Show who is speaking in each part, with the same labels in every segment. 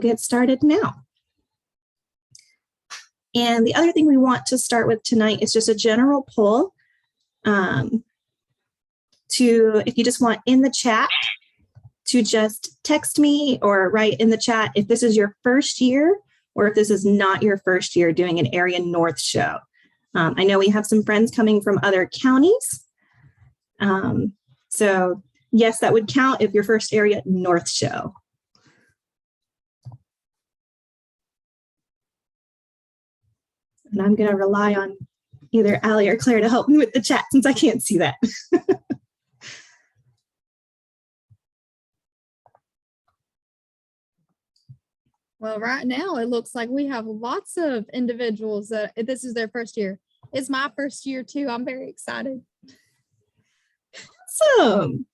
Speaker 1: Get started now. And the other thing we want to start with tonight is just a general poll if you just want in the chat to just text me or write in the chat if this is your first year or if this is not your first year doing an Area North show. I know we have some friends coming from other counties. So yes, that would count if your first Area North show. And I'm going to rely on either Allie or Claire to help me with the chat since I can't see that.
Speaker 2: Well, right now it looks like we have lots of individuals that this is their first year. It's my first year too. I'm very excited.
Speaker 1: Awesome.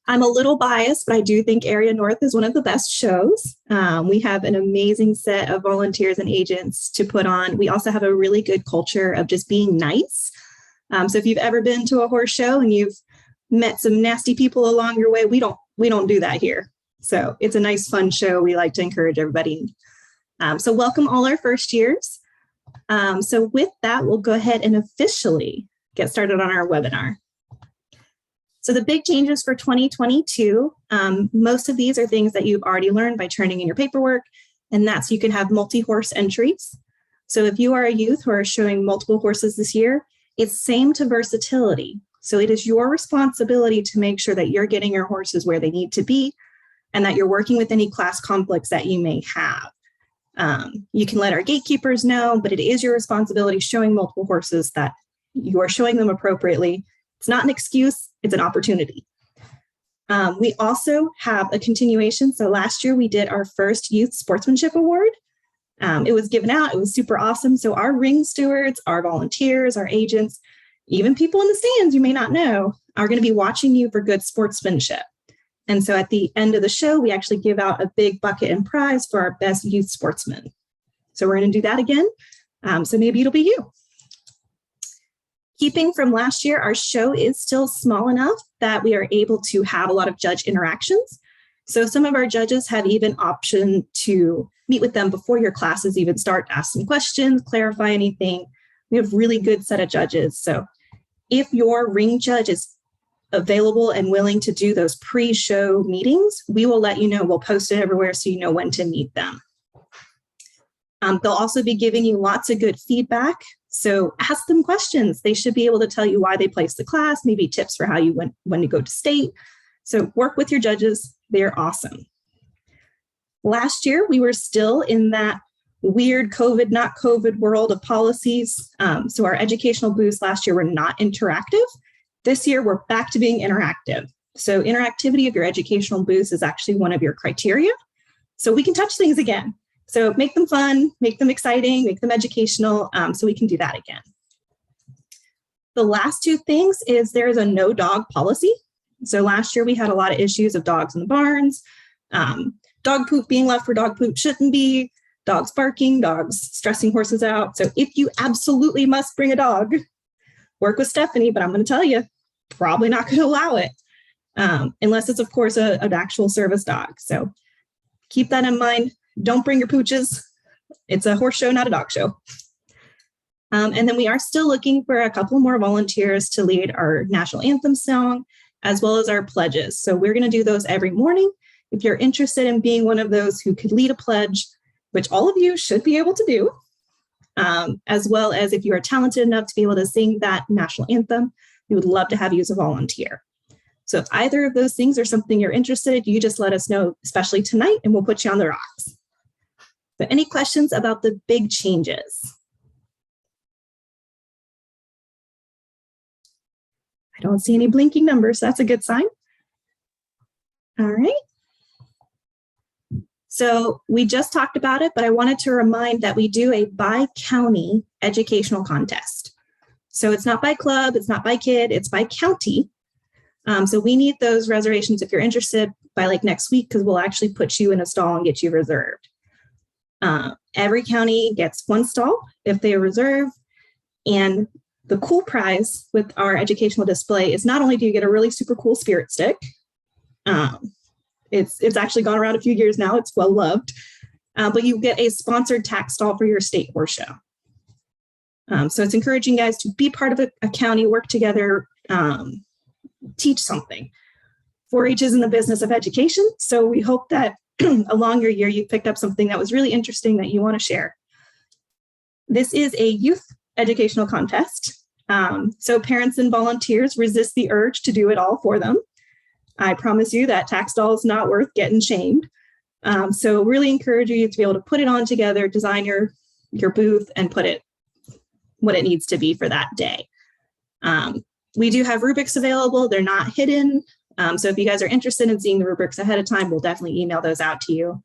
Speaker 1: I'm a little biased, but I do think Area North is one of the best shows. We have an amazing set of volunteers and agents to put on. We also have a really good culture of just being nice. So if you've ever been to a horse show and you've met some nasty people along your way, we don't do that here. So it's a nice, fun show. We like to encourage everybody. So welcome all our first years. So with that, we'll go ahead and officially get started on our webinar. So the big changes for 2022, most of these are things that you've already learned by turning in your paperwork, and that's you can have multi-horse entries. So if you are a youth who are showing multiple horses this year, it's same to versatility. So it is your responsibility to make sure that you're getting your horses where they need to be and that you're working with any class conflicts that you may have. You can let our gatekeepers know, but it is your responsibility showing multiple horses that you are showing them appropriately. It's not an excuse, it's an opportunity. We also have a continuation. So last year we did our first Youth Sportsmanship Award. It was given out, it was super awesome. So our ring stewards, our volunteers, our agents, even people in the stands you may not know, are gonna be watching you for good sportsmanship. And so at the end of the show, we actually give out a big bucket and prize for our best youth sportsman. So we're gonna do that again. So maybe it'll be you. Keeping from last year, our show is still small enough that we are able to have a lot of judge interactions. So some of our judges have even option to meet with them before your classes even start, ask some questions, clarify anything. We have really good set of judges. So if your ring judge is available and willing to do those pre-show meetings, we will let you know. We'll post it everywhere so you know when to meet them. They'll also be giving you lots of good feedback. So ask them questions. They should be able to tell you why they placed the class, maybe tips for how you went when to go to state. So work with your judges. They're awesome. Last year, we were still in that weird COVID, not COVID world of policies. So our educational booths last year were not interactive. This year, we're back to being interactive. So interactivity of your educational booths is actually one of your criteria. So we can touch things again. So make them fun, make them exciting, make them educational, so we can do that again. The last two things is there is a no dog policy. So last year we had a lot of issues of dogs in the barns, dog poop being left where dog poop shouldn't be, dogs barking, dogs stressing horses out. So if you absolutely must bring a dog, work with Stephanie, but I'm going to tell you, probably not going to allow it, unless it's, of course, an actual service dog. So keep that in mind. Don't bring your pooches. It's a horse show, not a dog show. And then we are still looking for a couple more volunteers to lead our national anthem song, as well as our pledges. So we're going to do those every morning. If you're interested in being one of those who could lead a pledge, which all of you should be able to do, as well as if you are talented enough to be able to sing that national anthem, we would love to have you as a volunteer. So if either of those things are something you're interested in, you just let us know, especially tonight, and we'll put you on the rocks. So any questions about the big changes? I don't see any blinking numbers. So that's a good sign. All right. So we just talked about it, but I wanted to remind that we do a by county educational contest. So it's not by club, it's not by kid, it's by county. So we need those reservations if you're interested by like next week, because we'll actually put you in a stall and get you reserved. Every county gets one stall if they reserve. And the cool prize with our educational display is not only do you get a really super cool spirit stick, It's actually gone around a few years now. It's well loved. But you get a sponsored tack stall for your state horse show. So it's encouraging guys to be part of a county, work together, teach something. 4-H is in the business of education. So we hope that along your year, you picked up something that was really interesting that you want to share. This is a youth educational contest. So parents and volunteers resist the urge to do it all for them. I promise you that tack stall is not worth getting shamed. So really encourage you to be able to put it on together, design your booth, and put it what it needs to be for that day. We do have rubrics available. They're not hidden. So if you guys are interested in seeing the rubrics ahead of time, we'll definitely email those out to you.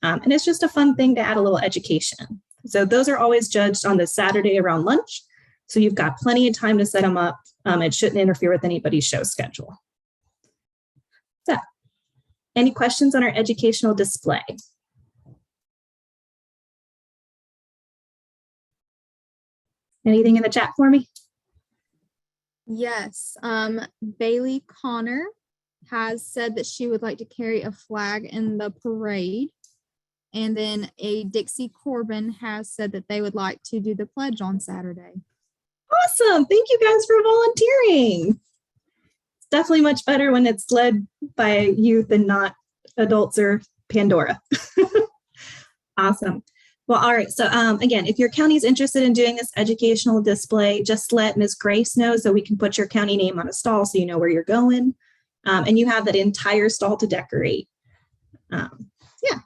Speaker 1: And it's just a fun thing to add a little education. So those are always judged on the Saturday around lunch. So you've got plenty of time to set them up. It shouldn't interfere with anybody's show schedule. So any questions on our educational display? Anything in the chat for me?
Speaker 2: Yes. Bailey Connor has said that she would like to carry a flag in the parade. And then a Dixie Corbin has said that they would like to do the pledge on Saturday.
Speaker 1: Awesome. Thank you guys for volunteering. It's definitely much better when it's led by youth and not adults or Pandora. Awesome. Well, all right. So again, if your county is interested in doing this educational display, just let Ms. Grace know so we can put your county name on a stall so you know where you're going. And you have that entire stall to decorate. Yeah.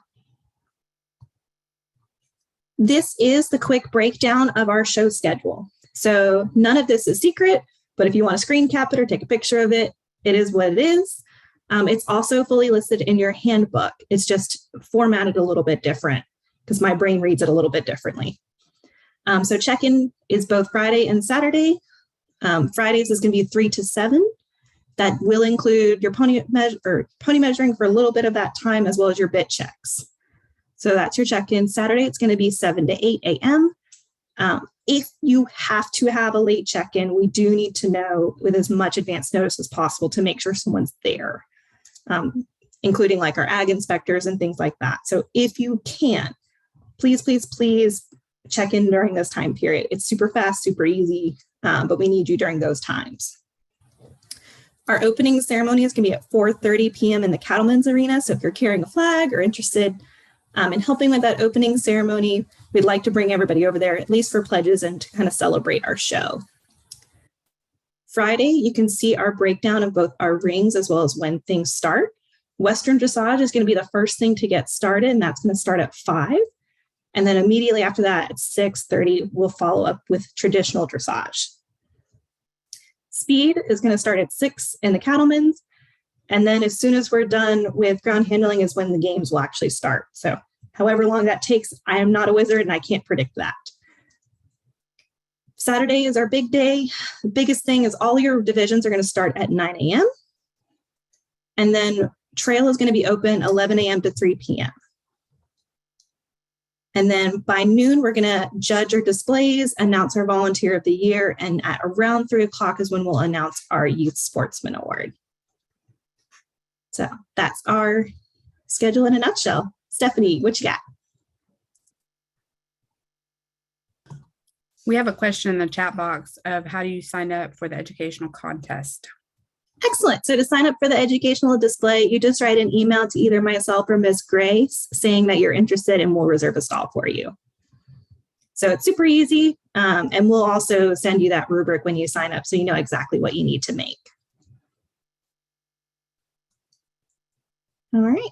Speaker 1: This is the quick breakdown of our show schedule. So none of this is secret, but if you want to screen cap it or take a picture of it, it is what it is. It's also fully listed in your handbook. It's just formatted a little bit different because my brain reads it a little bit differently. So check-in is both Friday and Saturday. Fridays is going to be 3 to 7. That will include your pony measuring for a little bit of that time, as well as your bit checks. So that's your check-in. Saturday, it's going to be 7 to 8 a.m. If you have to have a late check-in, we do need to know with as much advance notice as possible to make sure someone's there, including like our ag inspectors and things like that. So if you can, please, please, please check in during this time period. It's super fast, super easy, but we need you during those times. Our opening ceremony is going to be at 4:30 p.m. in the Cattlemen's Arena. So if you're carrying a flag or interested in helping with that opening ceremony, we'd like to bring everybody over there, at least for pledges and to kind of celebrate our show. Friday, you can see our breakdown of both our rings as well as when things start. Western dressage is going to be the first thing to get started, and that's going to start at 5. And then immediately after that, at 6:30, we'll follow up with traditional dressage. Speed is going to start at 6 in the Cattlemen's. And then as soon as we're done with ground handling is when the games will actually start. So however long that takes, I am not a wizard and I can't predict that. Saturday is our big day. The biggest thing is all your divisions are going to start at 9 a.m. And then trail is going to be open 11 a.m. to 3 p.m. And then by noon, we're going to judge our displays, announce our volunteer of the year, and at around 3 o'clock is when we'll announce our Youth Sportsman Award. So that's our schedule in a nutshell. Stephanie, what you got?
Speaker 3: We have a question in the chat box of how do you sign up for the educational contest?
Speaker 1: Excellent. So to sign up for the educational display, you just write an email to either myself or Ms. Grace saying that you're interested and we'll reserve a stall for you. So it's super easy. And we'll also send you that rubric when you sign up so you know exactly what you need to make. All right.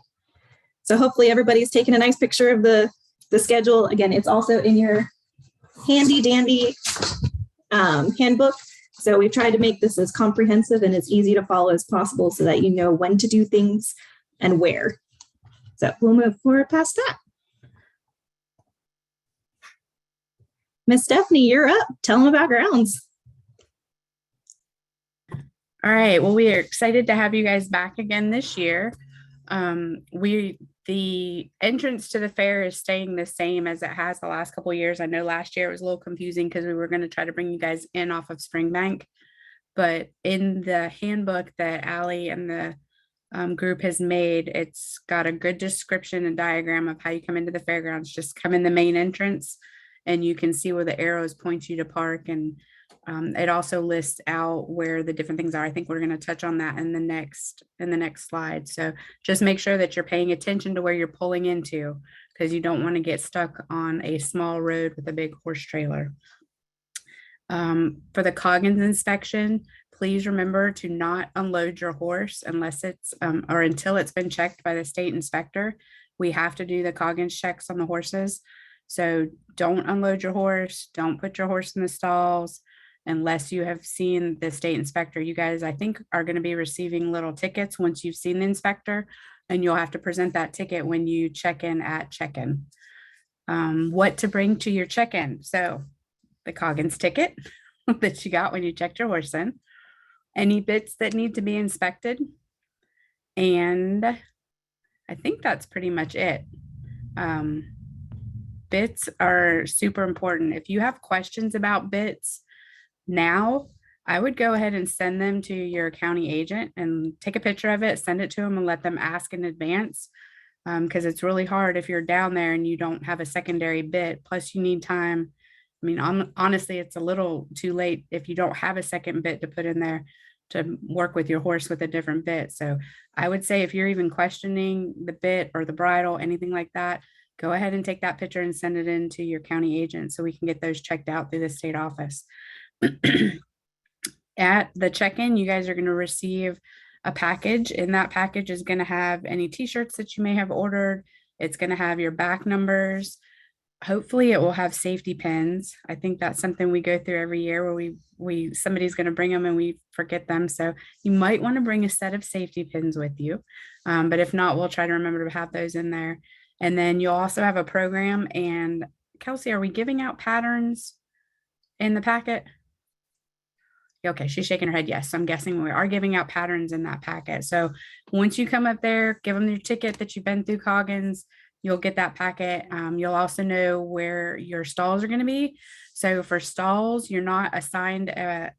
Speaker 1: So hopefully everybody's taken a nice picture of the schedule. Again, it's also in your handy dandy handbook. So we've tried to make this as comprehensive and as easy to follow as possible so that you know when to do things and where. So we'll move forward past that. Miss Stephanie, you're up. Tell them about grounds.
Speaker 3: All right. Well, we are excited to have you guys back again this year. The entrance to the fair is staying the same as it has the last couple of years. I know last year it was a little confusing because we were going to try to bring you guys in off of Springbank, but in the handbook that Allie and the group has made. It's got a good description and diagram of how you come into the fairgrounds. Just come in the main entrance and you can see where the arrows point you to park. And it also lists out where the different things are. I think we're going to touch on that in the next slide. So just make sure that you're paying attention to where you're pulling into, because you don't want to get stuck on a small road with a big horse trailer. For the Coggins inspection, please remember to not unload your horse unless it's or until it's been checked by the state inspector. We have to do the Coggins checks on the horses. So don't unload your horse. Don't put your horse in the stalls unless you have seen the state inspector. You guys, I think, are going to be receiving little tickets once you've seen the inspector, and you'll have to present that ticket when you check in at check-in. What to bring to your check-in. So the Coggins ticket that you got when you checked your horse in, any bits that need to be inspected. And I think that's pretty much it. Bits are super important. If you have questions about bits now, I would go ahead and send them to your county agent and take a picture of it, send it to them and let them ask in advance. Because it's really hard if you're down there and you don't have a secondary bit, plus you need time. I mean, honestly, it's a little too late if you don't have a second bit to put in there to work with your horse with a different bit. So I would say if you're even questioning the bit or the bridle, anything like that, go ahead and take that picture and send it in to your county agent so we can get those checked out through the state office. At the check-in, you guys are going to receive a package, and that package is going to have any t-shirts that you may have ordered. It's going to have your back numbers. Hopefully it will have safety pins. I think that's something we go through every year where somebody's going to bring them and we forget them. So you might want to bring a set of safety pins with you. But if not, we'll try to remember to have those in there. And then you'll also have a program. And Kelsey, are we giving out patterns in the packet? Okay, she's shaking her head. Yes, so I'm guessing we are giving out patterns in that packet. So once you come up there, give them your ticket that you've been through Coggins, you'll get that packet. You'll also know where your stalls are going to be. So for stalls, you're not assigned an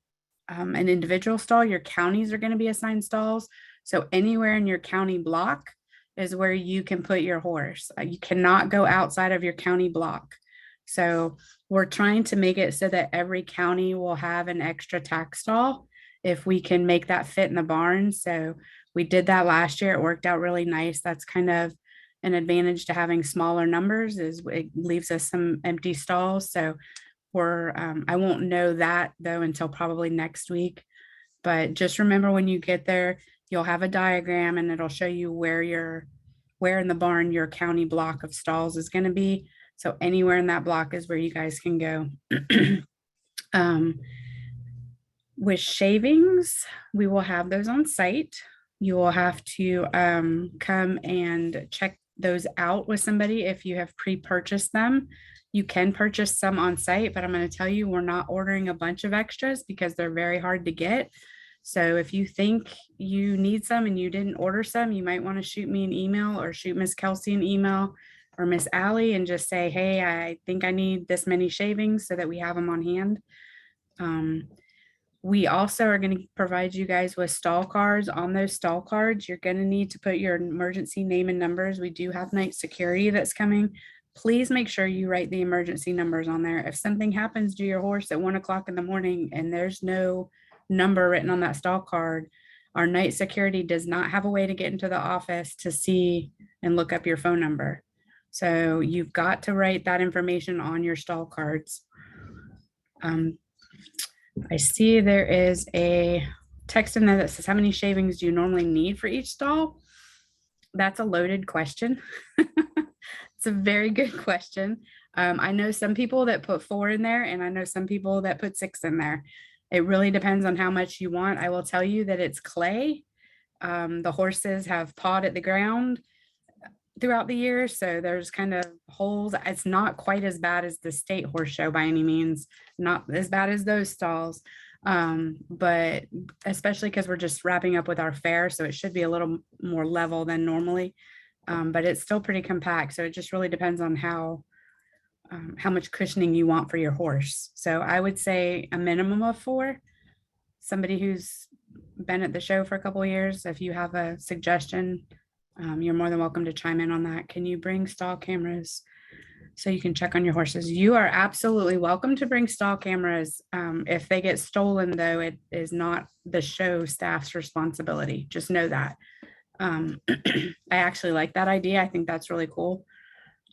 Speaker 3: individual stall. Your counties are going to be assigned stalls. So anywhere in your county block is where you can put your horse. You cannot go outside of your county block. So we're trying to make it so that every county will have an extra tack stall if we can make that fit in the barn. So we did that last year. It worked out really nice. That's kind of an advantage to having smaller numbers, is it leaves us some empty stalls. So I won't know that though until probably next week. But just remember, when you get there, you'll have a diagram and it'll show you where in the barn your county block of stalls is going to be. So anywhere in that block is where you guys can go. With shavings, we will have those on site. You will have to come and check those out with somebody if you have pre-purchased them. You can purchase some on site, but I'm going to tell you, we're not ordering a bunch of extras because they're very hard to get. So if you think you need some and you didn't order some, you might want to shoot me an email or shoot Miss Kelsey an email or Miss Allie and just say, hey, I think I need this many shavings, so that we have them on hand. We also are going to provide you guys with stall cards. On those stall cards, you're going to need to put your emergency name and numbers. We do have night security that's coming. Please make sure you write the emergency numbers on there. If something happens to your horse at 1 o'clock in the morning and there's no number written on that stall card, our night security does not have a way to get into the office to see and look up your phone number. So you've got to write that information on your stall cards. I see there is a text in there that says, how many shavings do you normally need for each stall? That's a loaded question. It's a very good question. I know some people that put 4 in there, and I know some people that put 6 in there. It really depends on how much you want. I will tell you that it's clay. The horses have pawed at the ground throughout the year, so there's kind of holes. It's not quite as bad as the state horse show by any means, not as bad as those stalls, but especially because we're just wrapping up with our fair, so it should be a little more level than normally, but it's still pretty compact. So it just really depends on how much cushioning you want for your horse. So I would say a minimum of 4. Somebody who's been at the show for a couple of years. If you have a suggestion, you're more than welcome to chime in on that. Can you bring stall cameras so you can check on your horses? You are absolutely welcome to bring stall cameras. If they get stolen, though, it is not the show staff's responsibility. Just know that. I actually like that idea. I think that's really cool.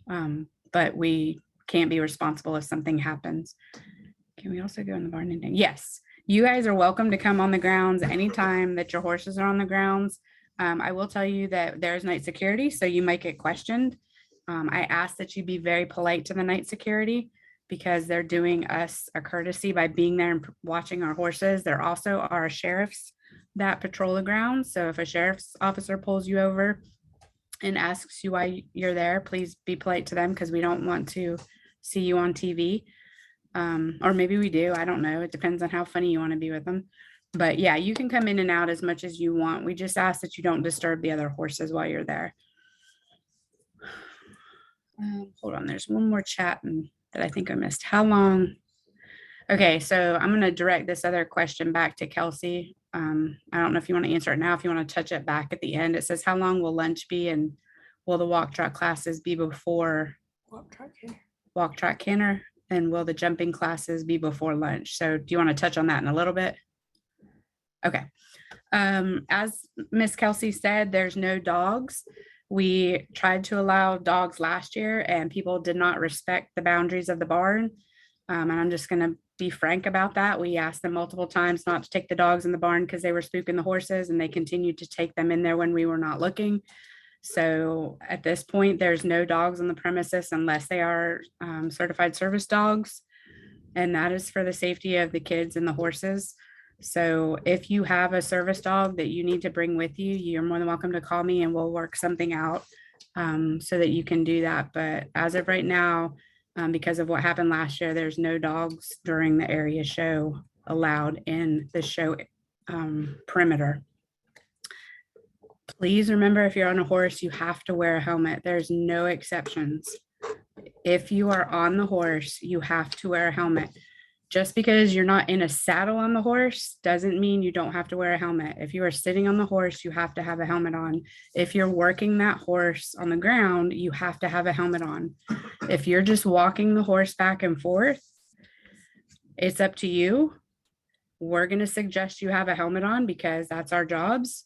Speaker 3: But we can't be responsible if something happens. Can we also go in the barn and yes, you guys are welcome to come on the grounds anytime that your horses are on the grounds. I will tell you that there's night security, so you might get questioned. I ask that you be very polite to the night security because they're doing us a courtesy by being there and watching our horses. There also are sheriffs that patrol the grounds. So if a sheriff's officer pulls you over and asks you why you're there, please be polite to them because we don't want to see you on TV. Or maybe we do, I don't know. It depends on how funny you want to be with them. But yeah, you can come in and out as much as you want. We just ask that you don't disturb the other horses while you're there. Hold on, there's one more chat that I think I missed. How long? Okay, so I'm going to direct this other question back to Kelsey. I don't know if you want to answer it now, if you want to touch it back at the end. It says, how long will lunch be and will the walk track classes be before walk track canter? And will the jumping classes be before lunch? So do you want to touch on that in a little bit? Okay. As Miss Kelsey said, there's no dogs. We tried to allow dogs last year and people did not respect the boundaries of the barn. And I'm just going to be frank about that. We asked them multiple times not to take the dogs in the barn because they were spooking the horses, and they continued to take them in there when we were not looking. So at this point, there's no dogs on the premises unless they are certified service dogs. And that is for the safety of the kids and the horses. So if you have a service dog that you need to bring with you, you're more than welcome to call me and we'll work something out so that you can do that. But as of right now, because of what happened last year, there's no dogs during the area show allowed in the show perimeter. Please remember, if you're on a horse, you have to wear a helmet. There's no exceptions. If you are on the horse, you have to wear a helmet. Just because you're not in a saddle on the horse doesn't mean you don't have to wear a helmet. If you are sitting on the horse, you have to have a helmet on. If you're working that horse on the ground, you have to have a helmet on. If you're just walking the horse back and forth, it's up to you. We're going to suggest you have a helmet on because that's our jobs.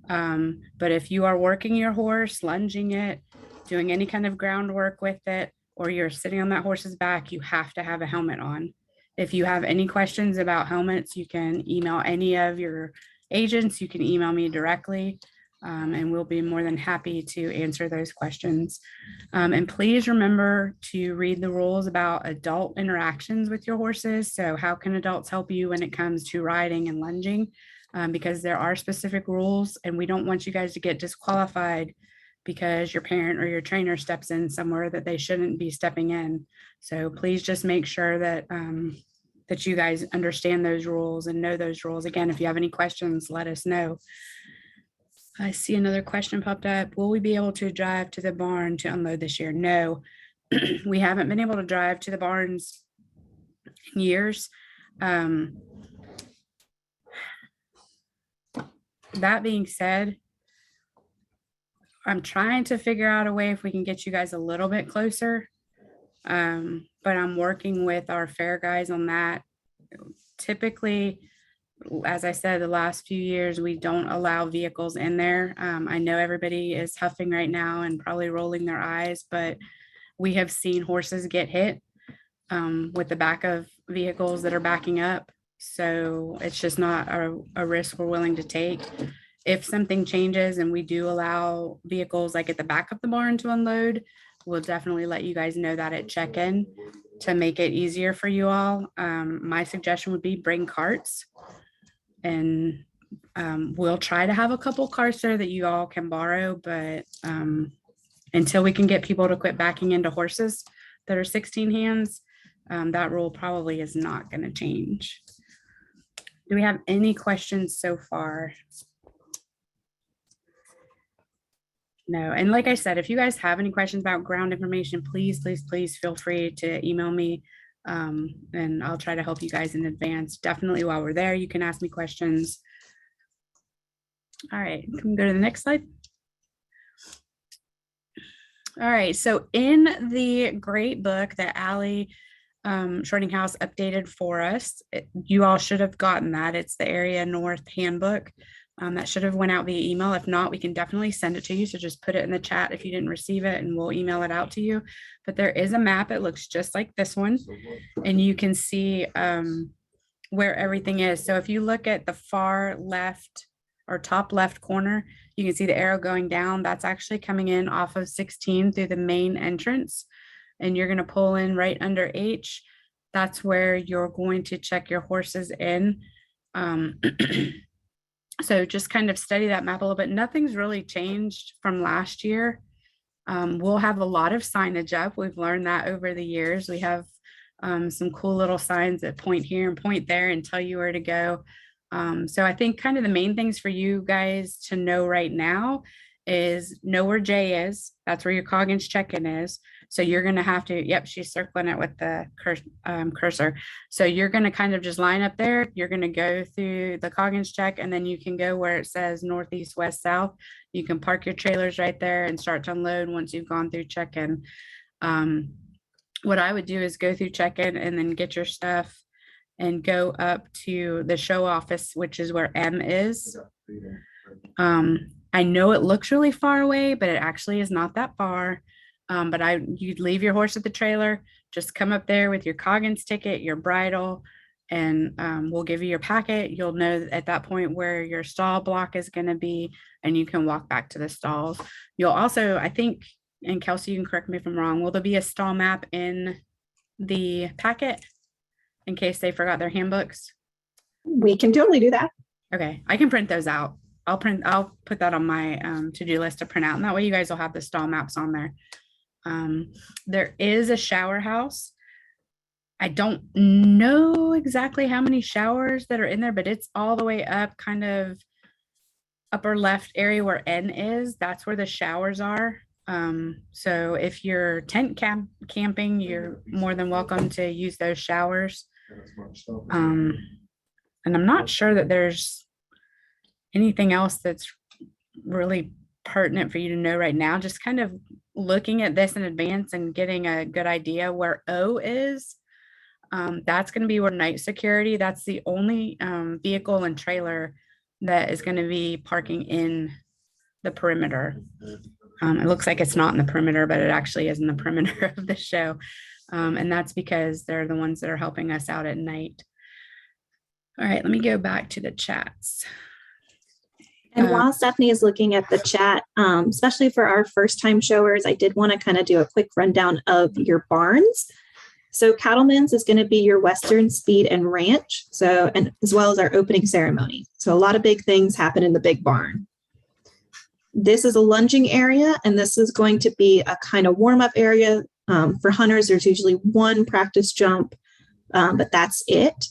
Speaker 3: But if you are working your horse, lunging it, doing any kind of groundwork with it, or you're sitting on that horse's back, you have to have a helmet on. If you have any questions about helmets, you can email any of your agents. You can email me directly, and we'll be more than happy to answer those questions. And please remember to read the rules about adult interactions with your horses. So how can adults help you when it comes to riding and lunging? Because there are specific rules, and we don't want you guys to get disqualified because your parent or your trainer steps in somewhere that they shouldn't be stepping in. So please just make sure that that you guys understand those rules and know those rules. Again, if you have any questions, let us know. I see another question popped up. Will we be able to drive to the barn to unload this year? No, we haven't been able to drive to the barns in years. That being said, I'm trying to figure out a way if we can get you guys a little bit closer. But I'm working with our fair guys on that. Typically, as I said, the last few years, we don't allow vehicles in there. I know everybody is huffing right now and probably rolling their eyes, but we have seen horses get hit with the back of vehicles that are backing up. So it's just not a risk we're willing to take. If something changes and we do allow vehicles like at the back of the barn to unload, we'll definitely let you guys know that at check-in to make it easier for you all. My suggestion would be bring carts, and we'll try to have a couple carts there that you all can borrow, but until we can get people to quit backing into horses that are 16 hands, that rule probably is not going to change. Do we have any questions so far? No. And like I said, if you guys have any questions about ground information, please feel free to email me, and I'll try to help you guys in advance. Definitely while we're there, you can ask me questions. All right, can we go to the next slide? All right, so in the great book that Allie Shortinghouse updated for us, you all should have gotten that. It's the Area North Handbook. That should have went out via email. If not, we can definitely send it to you. So just put it in the chat if you didn't receive it, and we'll email it out to you. But there is a map. It looks just like this one, and you can see where everything is. So if you look at the far left or top left corner, you can see the arrow going down. That's actually coming in off of 16 through the main entrance. And you're going to pull in right under H. That's where you're going to check your horses in. So just kind of study that map a little bit. Nothing's really changed from last year. We'll have a lot of signage up. We've learned that over the years. We have some cool little signs that point here and point there and tell you where to go. So I think kind of the main things for you guys to know right now is know where J is. That's where your Coggins check-in is. So you're going to have to, yep, she's circling it with the cursor. So you're going to kind of just line up there. You're going to go through the Coggins check, and then you can go where it says northeast, west, south. You can park your trailers right there and start to unload once you've gone through check-in. What I would do is go through check-in and then get your stuff and go up to the show office, which is where M is. I know it looks really far away, but it actually is not that far. But you'd leave your horse at the trailer, just come up there with your Coggins ticket, your bridle, and we'll give you your packet. You'll know at that point where your stall block is going to be, and you can walk back to the stalls. You'll also, I think, and Kelsey, you can correct me if I'm wrong, will there be a stall map in the packet in case they forgot their handbooks?
Speaker 1: We can totally do that.
Speaker 3: Okay, I can print those out. I'll put that on my to-do list to print out, and that way you guys will have the stall maps on there. There is a shower house. I don't know exactly how many showers that are in there, but it's all the way up, kind of upper left area where N is. That's where the showers are. So if you're tent camping, you're more than welcome to use those showers. And I'm not sure that there's anything else that's really pertinent for you to know right now. Just kind of looking at this in advance and getting a good idea where O is. That's going to be where night security. That's the only vehicle and trailer that is going to be parking in the perimeter. It looks like it's not in the perimeter, but it actually is in the perimeter of the show. And that's because they're the ones that are helping us out at night. All right, let me go back to the chats.
Speaker 1: And while Stephanie is looking at the chat, especially for our first time showers, I did want to kind of do a quick rundown of your barns. So Cattleman's is going to be your Western Speed and Ranch, so, and as well as our opening ceremony. So a lot of big things happen in the big barn. This is a lunging area, and this is going to be a kind of warm-up area. For hunters, there's usually one practice jump, but that's it.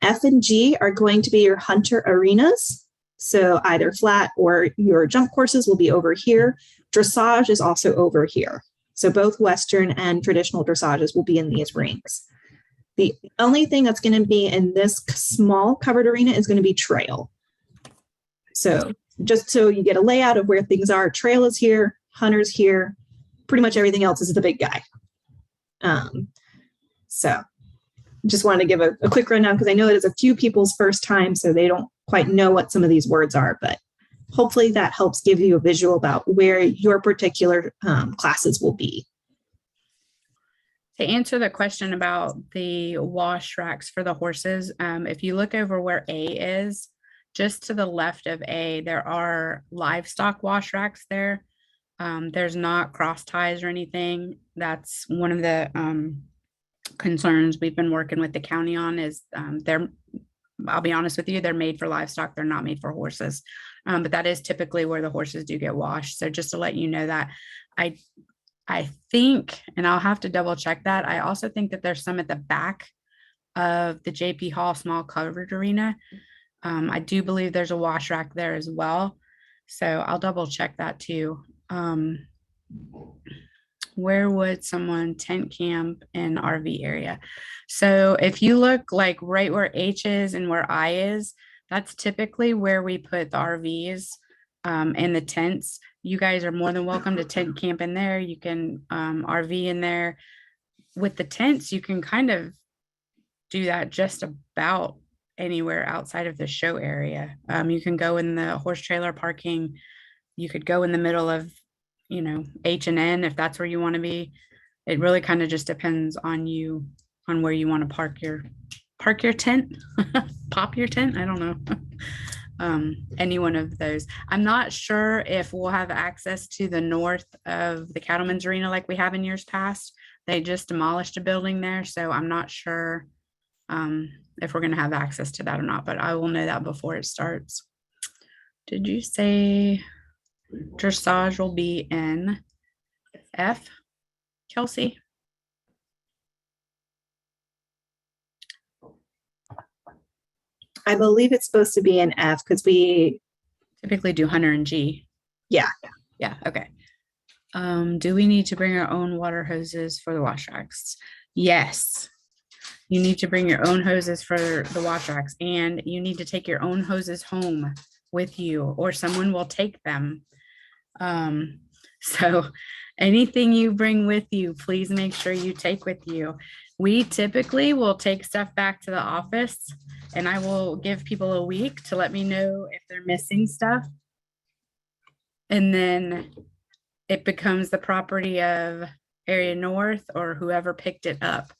Speaker 1: F and G are going to be your hunter arenas. So either flat or your jump courses will be over here. Dressage is also over here. So both Western and traditional dressages will be in these rings. The only thing that's going to be in this small covered arena is going to be trail. So just so you get a layout of where things are, trail is here, hunters here, pretty much everything else is the big guy. So just wanted to give a quick rundown because I know it is a few people's first time, so they don't quite know what some of these words are, but hopefully that helps give you a visual about where your particular classes will be.
Speaker 3: To answer the question about the wash racks for the horses, if you look over where A is, just to the left of A, there are livestock wash racks there. There's not cross ties or anything. That's one of the concerns we've been working with the county on is I'll be honest with you, they're made for livestock. They're not made for horses. But that is typically where the horses do get washed. So just to let you know that I think, and I'll have to double check that. I also think that there's some at the back of the JP Hall small covered arena. I do believe there's a wash rack there as well. So I'll double check that too. Where would someone tent camp in RV area? So if you look like right where H is and where I is, That's typically where we put the RVs and the tents. You guys are more than welcome to tent camp in there. You can RV in there. With the tents, you can kind of do that just about anywhere outside of the show area. You can go in the horse trailer parking. You could go in the middle of, H&N if that's where you want to be. It really kind of just depends on you, on where you want to park your tent, pop your tent. I don't know. Any one of those. I'm not sure if we'll have access to the north of the Cattlemen's Arena like we have in years past. They just demolished a building there, so I'm not sure if we're going to have access to that or not, but I will know that before it starts. Did you say dressage will be in F, Kelsey?
Speaker 1: I believe it's supposed to be an F because we
Speaker 3: typically do Hunter and G.
Speaker 1: Yeah.
Speaker 3: Yeah. Okay. Do we need to bring our own water hoses for the wash racks? Yes. You need to bring your own hoses for the wash racks, and you need to take your own hoses home with you, or someone will take them. So anything you bring with you, please make sure you take with you. We typically will take stuff back to the office, and I will give people a week to let me know if they're missing stuff. And then it becomes the property of Area North or whoever picked it up.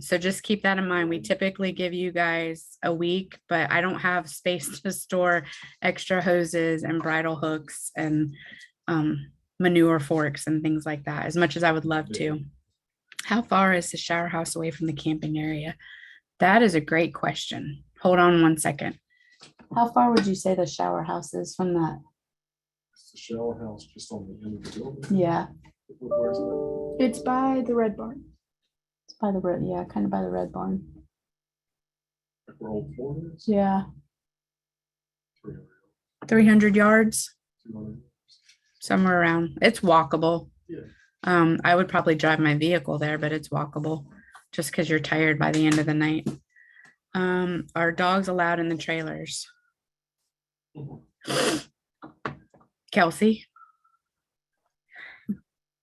Speaker 3: So just keep that in mind. We typically give you guys a week, but I don't have space to store extra hoses and bridle hooks and manure forks and things like that, as much as I would love to. How far is the shower house away from the camping area? That is a great question. Hold on one second. How far would you say the shower house is from that?
Speaker 4: It's the shower house just on the end of the building.
Speaker 3: Yeah.
Speaker 4: Where's that?
Speaker 3: It's by the Red Barn. It's by the red, yeah, kind of by the Red Barn.
Speaker 4: Like where Old Ford is?
Speaker 3: Yeah.
Speaker 4: 300,
Speaker 3: 300 yards,
Speaker 4: 200.
Speaker 3: somewhere around. It's walkable.
Speaker 4: Yeah.
Speaker 3: I would probably drive my vehicle there, but it's walkable just because you're tired by the end of the night. Are dogs allowed in the trailers?
Speaker 4: Mhm.
Speaker 3: Kelsey?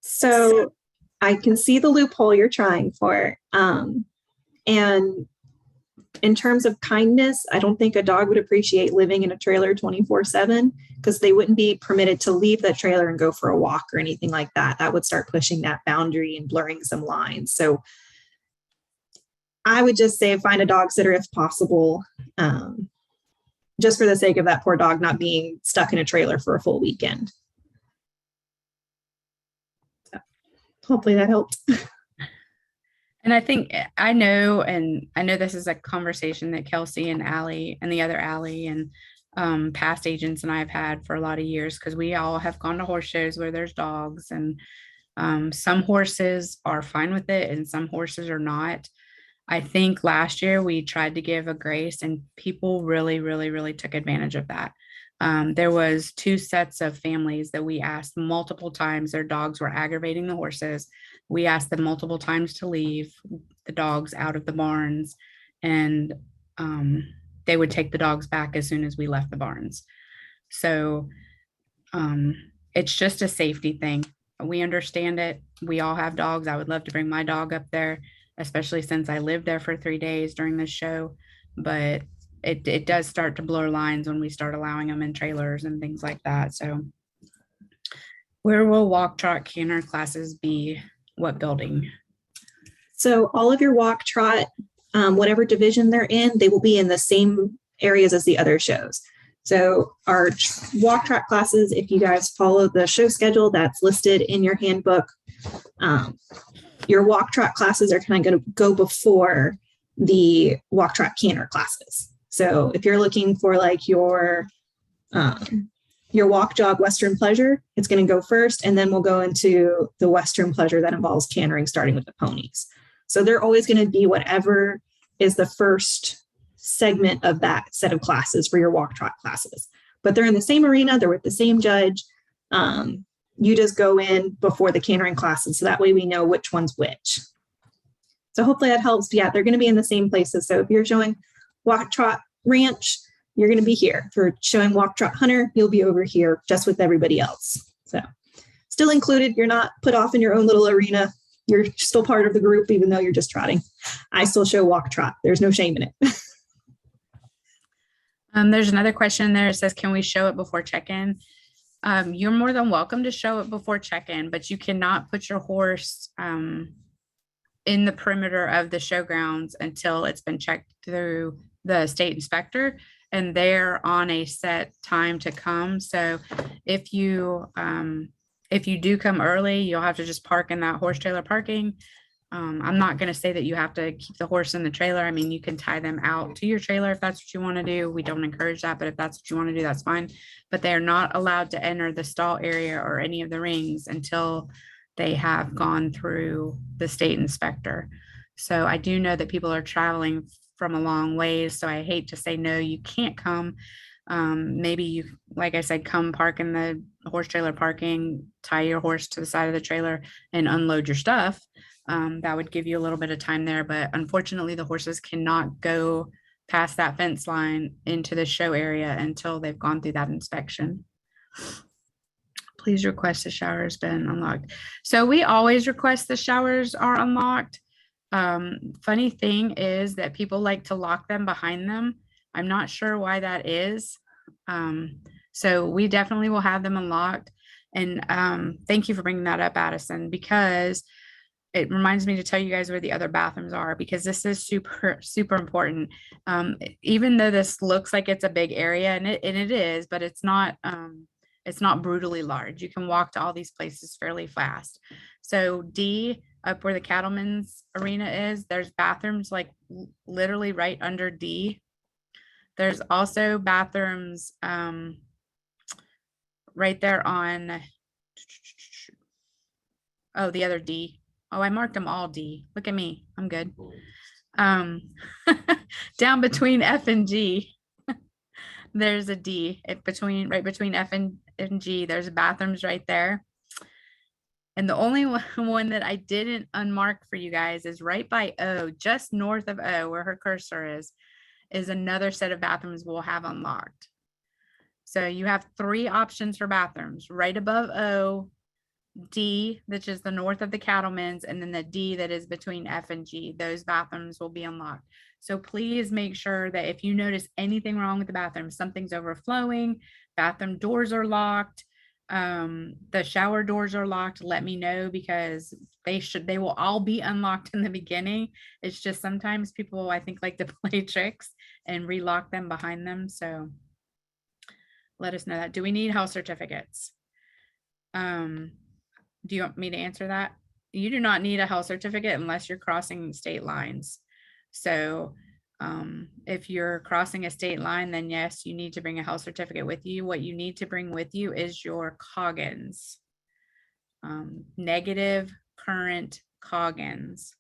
Speaker 1: So I can see the loophole you're trying for. And in terms of kindness, I don't think a dog would appreciate living in a trailer 24/7 because they wouldn't be permitted to leave that trailer and go for a walk or anything like that. That would start pushing that boundary and blurring some lines. So I would just say find a dog sitter if possible, just for the sake of that poor dog not being stuck in a trailer for a full weekend. So hopefully that helped.
Speaker 3: And I know this is a conversation that Kelsey and Allie and the other Allie and past agents and I have had for a lot of years, because we all have gone to horse shows where there's dogs, and some horses are fine with it and some horses are not. I think last year we tried to give a grace, and people really, really, really took advantage of that. There was 2 sets of families that we asked multiple times. Their dogs were aggravating the horses. We asked them multiple times to leave the dogs out of the barns, and they would take the dogs back as soon as we left the barns. So it's just a safety thing. We understand it. We all have dogs. I would love to bring my dog up there, especially since I lived there for 3 days during this show. But it does start to blur lines when we start allowing them in trailers and things like that. So where will walk, trot, canter classes be? What building?
Speaker 1: So all of your walk, trot, whatever division they're in, they will be in the same areas as the other shows. So our walk, trot classes, if you guys follow the show schedule that's listed in your handbook, your walk, trot classes are kind of going to go before the walk, trot, canter classes. So if you're looking for like your walk, jog, Western pleasure, it's going to go first, and then we'll go into the Western pleasure that involves cantering, starting with the ponies. So they're always going to be whatever is the first segment of that set of classes for your walk, trot classes. But they're in the same arena, they're with the same judge. You just go in before the cantering classes, so that way we know which one's which. So hopefully that helps. Yeah, they're going to be in the same places. So if you're showing walk, trot, ranch, you're going to be here. For showing Walk Trot Hunter, you'll be over here just with everybody else. So still included. You're not put off in your own little arena. You're still part of the group, even though you're just trotting. I still show Walk Trot. There's no shame in it.
Speaker 3: There's another question there. It says, can we show it before check-in? You're more than welcome to show it before check-in, but you cannot put your horse in the perimeter of the showgrounds until it's been checked through the state inspector, and they're on a set time to come. So if you do come early, you'll have to just park in that horse trailer parking. I'm not going to say that you have to keep the horse in the trailer. I mean, you can tie them out to your trailer if that's what you want to do. We don't encourage that, but if that's what you want to do, that's fine. But they are not allowed to enter the stall area or any of the rings until they have gone through the state inspector. So I do know that people are traveling from a long ways. So I hate to say, no, you can't come. Maybe you, like I said, come park in the horse trailer parking, tie your horse to the side of the trailer and unload your stuff. That would give you a little bit of time there, but unfortunately the horses cannot go past that fence line into the show area until they've gone through that inspection. Please request the shower has been unlocked. So we always request the showers are unlocked. Funny thing is that people like to lock them behind them. I'm not sure why that is. So we definitely will have them unlocked. And thank you for bringing that up, Addison, because it reminds me to tell you guys where the other bathrooms are, because this is super, super important. Even though this looks like it's a big area, and it is, but it's not brutally large. You can walk to all these places fairly fast. So D, up where the Cattlemen's Arena is, there's bathrooms like literally right under D. There's also bathrooms right there on, oh, the other D. Oh, I marked them all D. Look at me. I'm good. Down between F and G, there's a D. Right between F and G, there's bathrooms right there. And the only one that I didn't unmark for you guys is right by O, just north of O, where her cursor is another set of bathrooms we'll have unlocked. So you have 3 options for bathrooms right above O, D, which is the north of the Cattlemen's, and then the D that is between F and G. Those bathrooms will be unlocked. So please make sure that if you notice anything wrong with the bathroom, something's overflowing, bathroom doors are locked, the shower doors are locked, let me know, because they will all be unlocked in the beginning. It's just sometimes people, I think, like to play tricks and relock them behind them. So let us know that. Do we need health certificates? Do you want me to answer that? You do not need a health certificate unless you're crossing state lines. So if you're crossing a state line, then yes, you need to bring a health certificate with you. What you need to bring with you is your Coggins, negative current Coggins.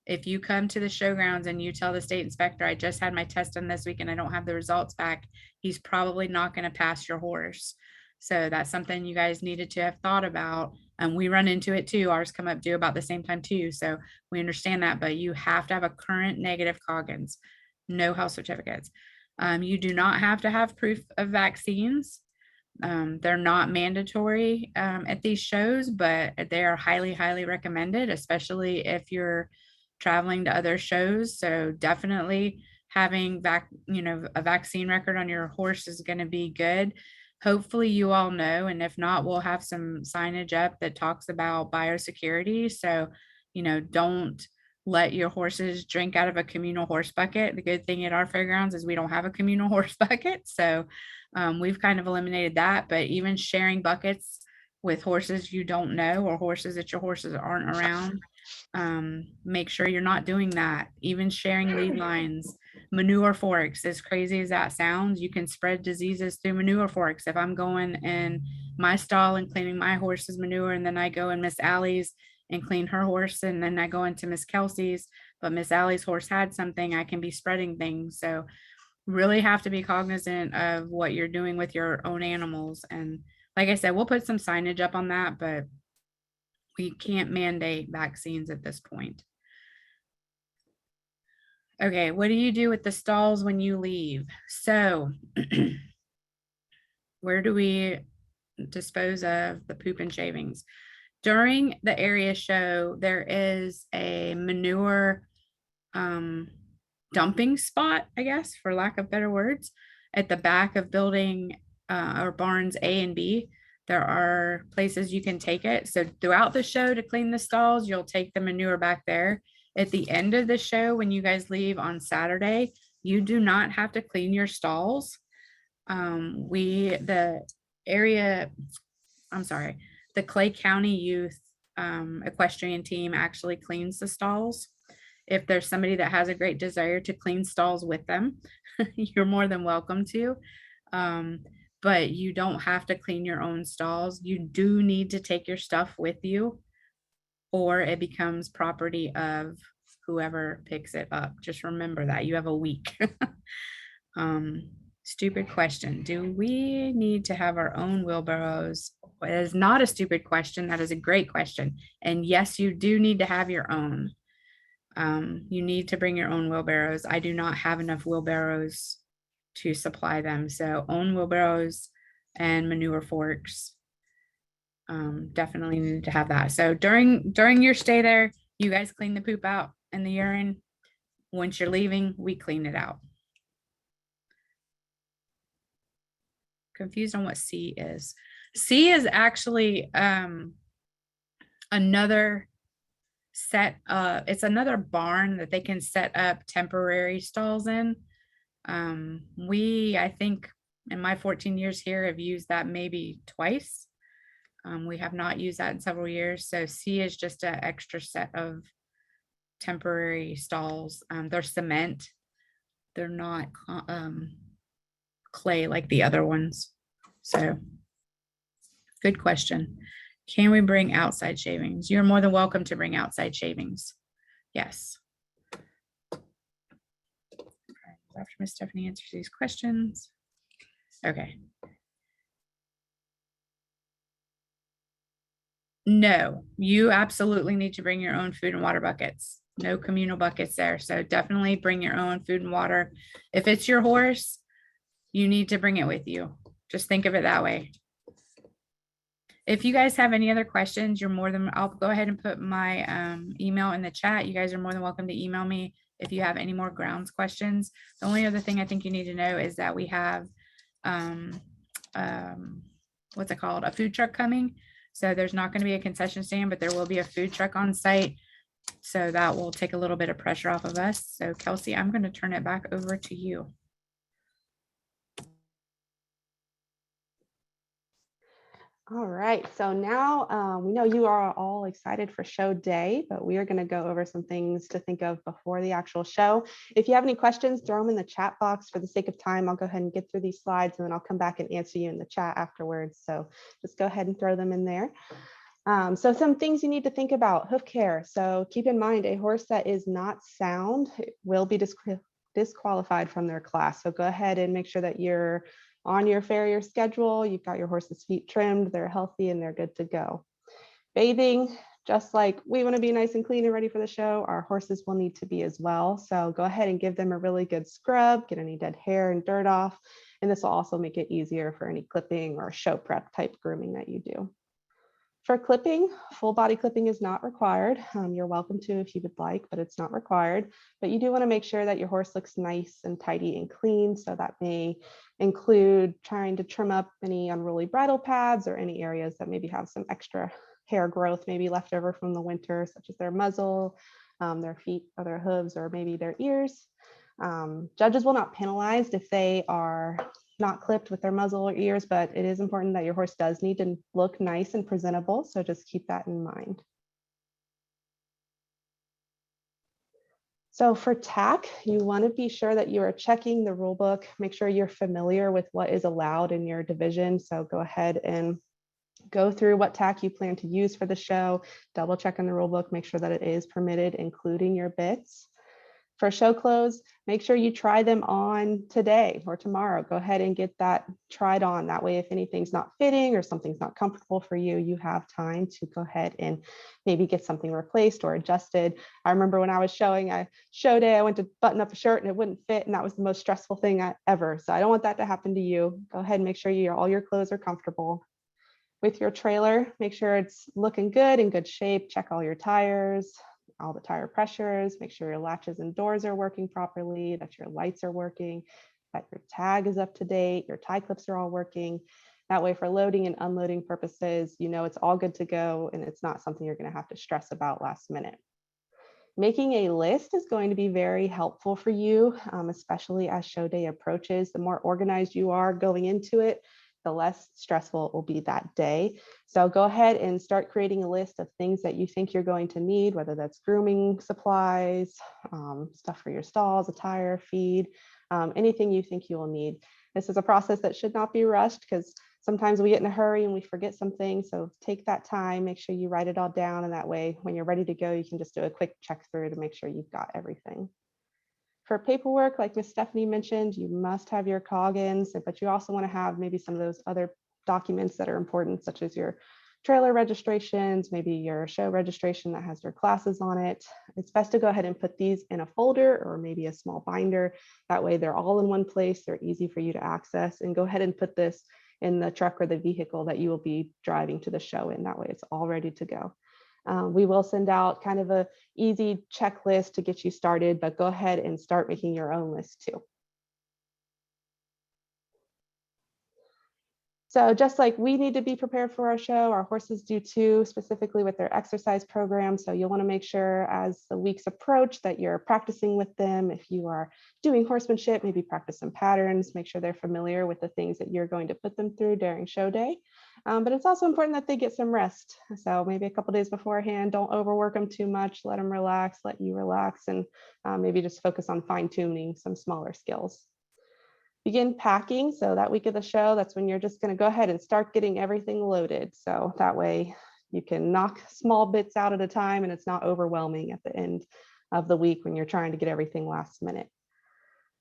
Speaker 3: If you come to the showgrounds and you tell the state inspector, I just had my test done this week and I don't have the results back, he's probably not going to pass your horse. So that's something you guys needed to have thought about. And we run into it too. Ours come up due about the same time too. So we understand that, but you have to have a current negative Coggins, no health certificates. You do not have to have proof of vaccines. They're not mandatory at these shows, but they are highly, highly recommended, especially if you're traveling to other shows. So definitely having a vaccine record on your horse is going to be good. Hopefully you all know, and if not, we'll have some signage up that talks about biosecurity. So, don't let your horses drink out of a communal horse bucket. The good thing at our fairgrounds is we don't have a communal horse bucket. So we've kind of eliminated that, but even sharing buckets with horses you don't know, or horses that your horses aren't around, make sure you're not doing that. Even sharing lead lines, manure forks, as crazy as that sounds, you can spread diseases through manure forks. If I'm going in my stall and cleaning my horse's manure, and then I go in Miss Allie's and clean her horse, and then I go into Miss Kelsey's, but Miss Allie's horse had something, I can be spreading things. So really have to be cognizant of what you're doing with your own animals. And like I said, we'll put some signage up on that, but we can't mandate vaccines at this point. Okay, what do you do with the stalls when you leave? So where do we dispose of the poop and shavings? During the area show, there is a manure dumping spot, I guess, for lack of better words, at the back of building or barns A and B. There are places you can take it. So throughout the show to clean the stalls, you'll take the manure back there. At the end of the show, when you guys leave on Saturday, you do not have to clean your stalls. The area, I'm sorry, the Clay County Youth Equestrian Team actually cleans the stalls. If there's somebody that has a great desire to clean stalls with them, you're more than welcome to. But you don't have to clean your own stalls. You do need to take your stuff with you, or it becomes property of whoever picks it up. Just remember that you have a week. Stupid question. Do we need to have our own wheelbarrows? It is not a stupid question. That is a great question. And yes, you do need to have your own. You need to bring your own wheelbarrows. I do not have enough wheelbarrows to supply them. So own wheelbarrows and manure forks. Definitely need to have that. So during your stay there, you guys clean the poop out and the urine. Once you're leaving, we clean it out. Confused on what C is. C is actually another it's another barn that they can set up temporary stalls in. I think in my 14 years here have used that maybe twice. We have not used that in several years. So C is just an extra set of temporary stalls. They're cement. They're not clay like the other ones. So good question. Can we bring outside shavings? You're more than welcome to bring outside shavings. Yes. After Miss Stephanie answers these questions. Okay. No, you absolutely need to bring your own food and water buckets. No communal buckets there. So definitely bring your own food and water. If it's your horse, you need to bring it with you. Just think of it that way. If you guys have any other questions, I'll go ahead and put my email in the chat. You guys are more than welcome to email me if you have any more grounds questions. The only other thing I think you need to know is that we have, what's it called? A food truck coming. So there's not going to be a concession stand, but there will be a food truck on site. So that will take a little bit of pressure off of us. So Kelsey, I'm going to turn it back over to you.
Speaker 5: All right, so now we know you are all excited for show day, but we are going to go over some things to think of before the actual show. If you have any questions, throw them in the chat box. For the sake of time, I'll go ahead and get through these slides and then I'll come back and answer you in the chat afterwards. So just go ahead and throw them in there. So some things you need to think about: hoof care. So keep in mind, a horse that is not sound will be disqualified from their class. So go ahead and make sure that you're on your farrier schedule, you've got your horse's feet trimmed, they're healthy and they're good to go. Bathing, just like we want to be nice and clean and ready for the show, our horses will need to be as well. So go ahead and give them a really good scrub, get any dead hair and dirt off. And this will also make it easier for any clipping or show prep type grooming that you do. For clipping, full body clipping is not required. You're welcome to if you would like, but it's not required. But you do want to make sure that your horse looks nice and tidy and clean. So that may include trying to trim up any unruly bridle pads or any areas that maybe have some extra hair growth, maybe left over from the winter, such as their muzzle, their feet or their hooves, or maybe their ears. Judges will not penalize if they are not clipped with their muzzle or ears, but it is important that your horse does need to look nice and presentable. So just keep that in mind. So for tack, you want to be sure that you are checking the rule book, make sure you're familiar with what is allowed in your division. So go ahead and go through what tack you plan to use for the show, double check on the rule book, make sure that it is permitted, including your bits. For show clothes, make sure you try them on today or tomorrow. Go ahead and get that tried on. That way, if anything's not fitting or something's not comfortable for you, you have time to go ahead and maybe get something replaced or adjusted. I remember when I was showing a show day, I went to button up a shirt and it wouldn't fit, and that was the most stressful thing ever. So I don't want that to happen to you. Go ahead and make sure all your clothes are comfortable. With your trailer, make sure it's looking good, in good shape. Check all your tires, all the tire pressures, make sure your latches and doors are working properly, that your lights are working, that your tag is up to date, your tie clips are all working. That way, for loading and unloading purposes, you know it's all good to go and it's not something you're going to have to stress about last minute. Making a list is going to be very helpful for you, especially as show day approaches. The more organized you are going into it, the less stressful it will be that day. So go ahead and start creating a list of things that you think you're going to need, whether that's grooming supplies, stuff for your stalls, attire, feed, anything you think you will need. This is a process that should not be rushed because sometimes we get in a hurry and we forget some things. So take that time, make sure you write it all down. And that way, when you're ready to go, you can just do a quick check through to make sure you've got everything. For paperwork, like Miss Stephanie mentioned, you must have your COGINs, but you also want to have maybe some of those other documents that are important, such as your trailer registrations, maybe your show registration that has your classes on it. It's best to go ahead and put these in a folder or maybe a small binder. That way they're all in one place, they're easy for you to access, and go ahead and put this in the truck or the vehicle that you will be driving to the show in. That way it's all ready to go. We will send out kind of a easy checklist to get you started, but go ahead and start making your own list too. So just like we need to be prepared for our show, our horses do too, specifically with their exercise program. So you'll want to make sure as the weeks approach that you're practicing with them. If you are doing horsemanship, maybe practice some patterns, make sure they're familiar with the things that you're going to put them through during show day. But it's also important that they get some rest. So maybe a couple days beforehand, don't overwork them too much, let them relax, let you relax, and maybe just focus on fine tuning some smaller skills. Begin packing. So that week of the show, that's when you're just going to go ahead and start getting everything loaded. So that way you can knock small bits out at a time and it's not overwhelming at the end of the week when you're trying to get everything last minute.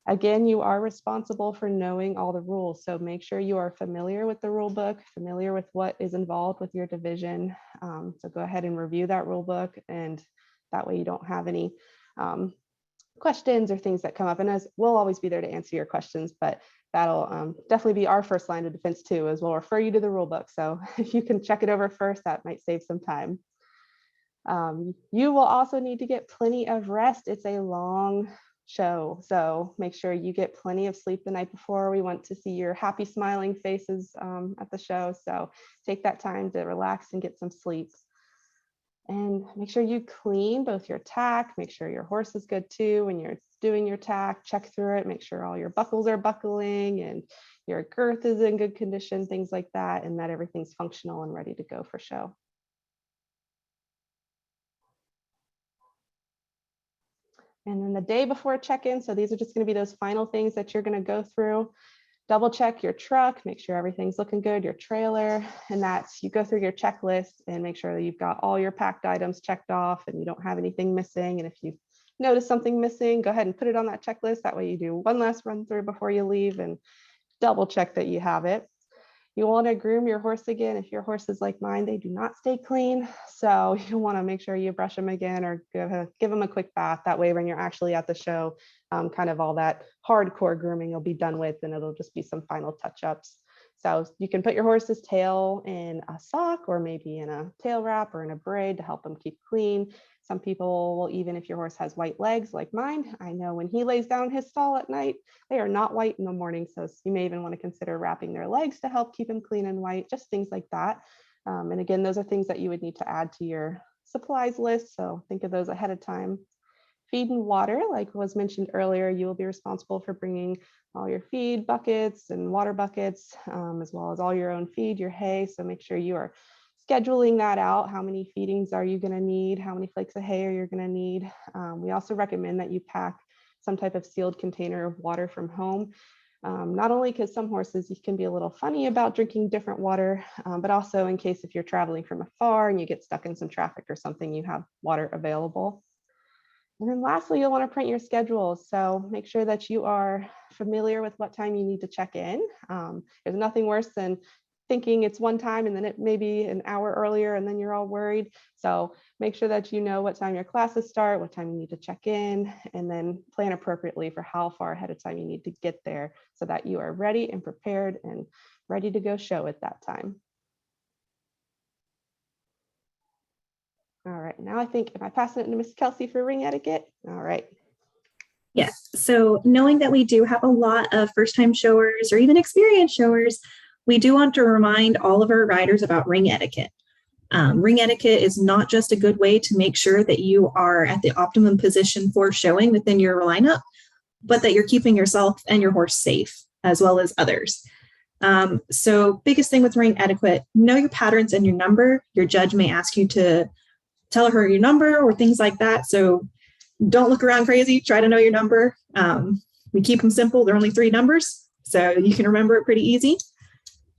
Speaker 5: Again, you are responsible for knowing all the rules. So make sure you are familiar with the rule book, familiar with what is involved with your division. So go ahead and review that rule book, and that way you don't have any questions or things that come up. And as we'll always be there to answer your questions, but that'll definitely be our first line of defense too, as we'll refer you to the rule book. So if you can check it over first, that might save some time. You will also need to get plenty of rest. It's a long show, so make sure you get plenty of sleep the night before. We want to see your happy smiling faces at the show, so take that time to relax and get some sleep. And make sure you clean both your tack, make sure your horse is good too. When you're doing your tack, check through it, make sure all your buckles are buckling and your girth is in good condition, things like that, and that everything's functional and ready to go for show. And then the day before check-in, so these are just going to be those final things that you're going to go through. Double check your truck, make sure everything's looking good, your trailer, and that's, you go through your checklist and make sure that you've got all your packed items checked off and you don't have anything missing. And if you notice something missing, go ahead and put it on that checklist. That way you do one last run through before you leave and double check that you have it. You want to groom your horse again. If your horse is like mine, they do not stay clean. So you want to make sure you brush them again or give them a quick bath. That way, when you're actually at the show, kind of all that hardcore grooming will be done with, and it'll just be some final touch-ups. So you can put your horse's tail in a sock or maybe in a tail wrap or in a braid to help them keep clean. Some people will, even if your horse has white legs like mine, I know when he lays down his stall at night, they are not white in the morning. So you may even want to consider wrapping their legs to help keep them clean and white, just things like that. And again, those are things that you would need to add to your supplies list. So think of those ahead of time. Feed and water, like was mentioned earlier, you will be responsible for bringing all your feed buckets and water buckets, as well as all your own feed, your hay. So make sure you are scheduling that out. How many feedings are you going to need? How many flakes of hay are you going to need? We also recommend that you pack some type of sealed container of water from home. Not only because some horses can be a little funny about drinking different water, but also in case if you're traveling from afar and you get stuck in some traffic or something, you have water available. And then lastly, you'll want to print your schedules. So make sure that you are familiar with what time you need to check in. There's nothing worse than thinking it's one time and then it may be an hour earlier and then you're all worried. So make sure that you know what time your classes start, what time you need to check in, and then plan appropriately for how far ahead of time you need to get there so that you are ready and prepared and ready to go show at that time. All right, now I think, am I passing it to Miss Kelsey for ring etiquette? All right.
Speaker 1: Yes. So knowing that we do have a lot of first-time showers or even experienced showers, we do want to remind all of our riders about ring etiquette. Ring etiquette is not just a good way to make sure that you are at the optimum position for showing within your lineup, but that you're keeping yourself and your horse safe as well as others. So biggest thing with ring etiquette, know your patterns and your number. Your judge may ask you to tell her your number or things like that. So don't look around crazy, try to know your number. We keep them simple. They're only 3 numbers, so you can remember it pretty easy.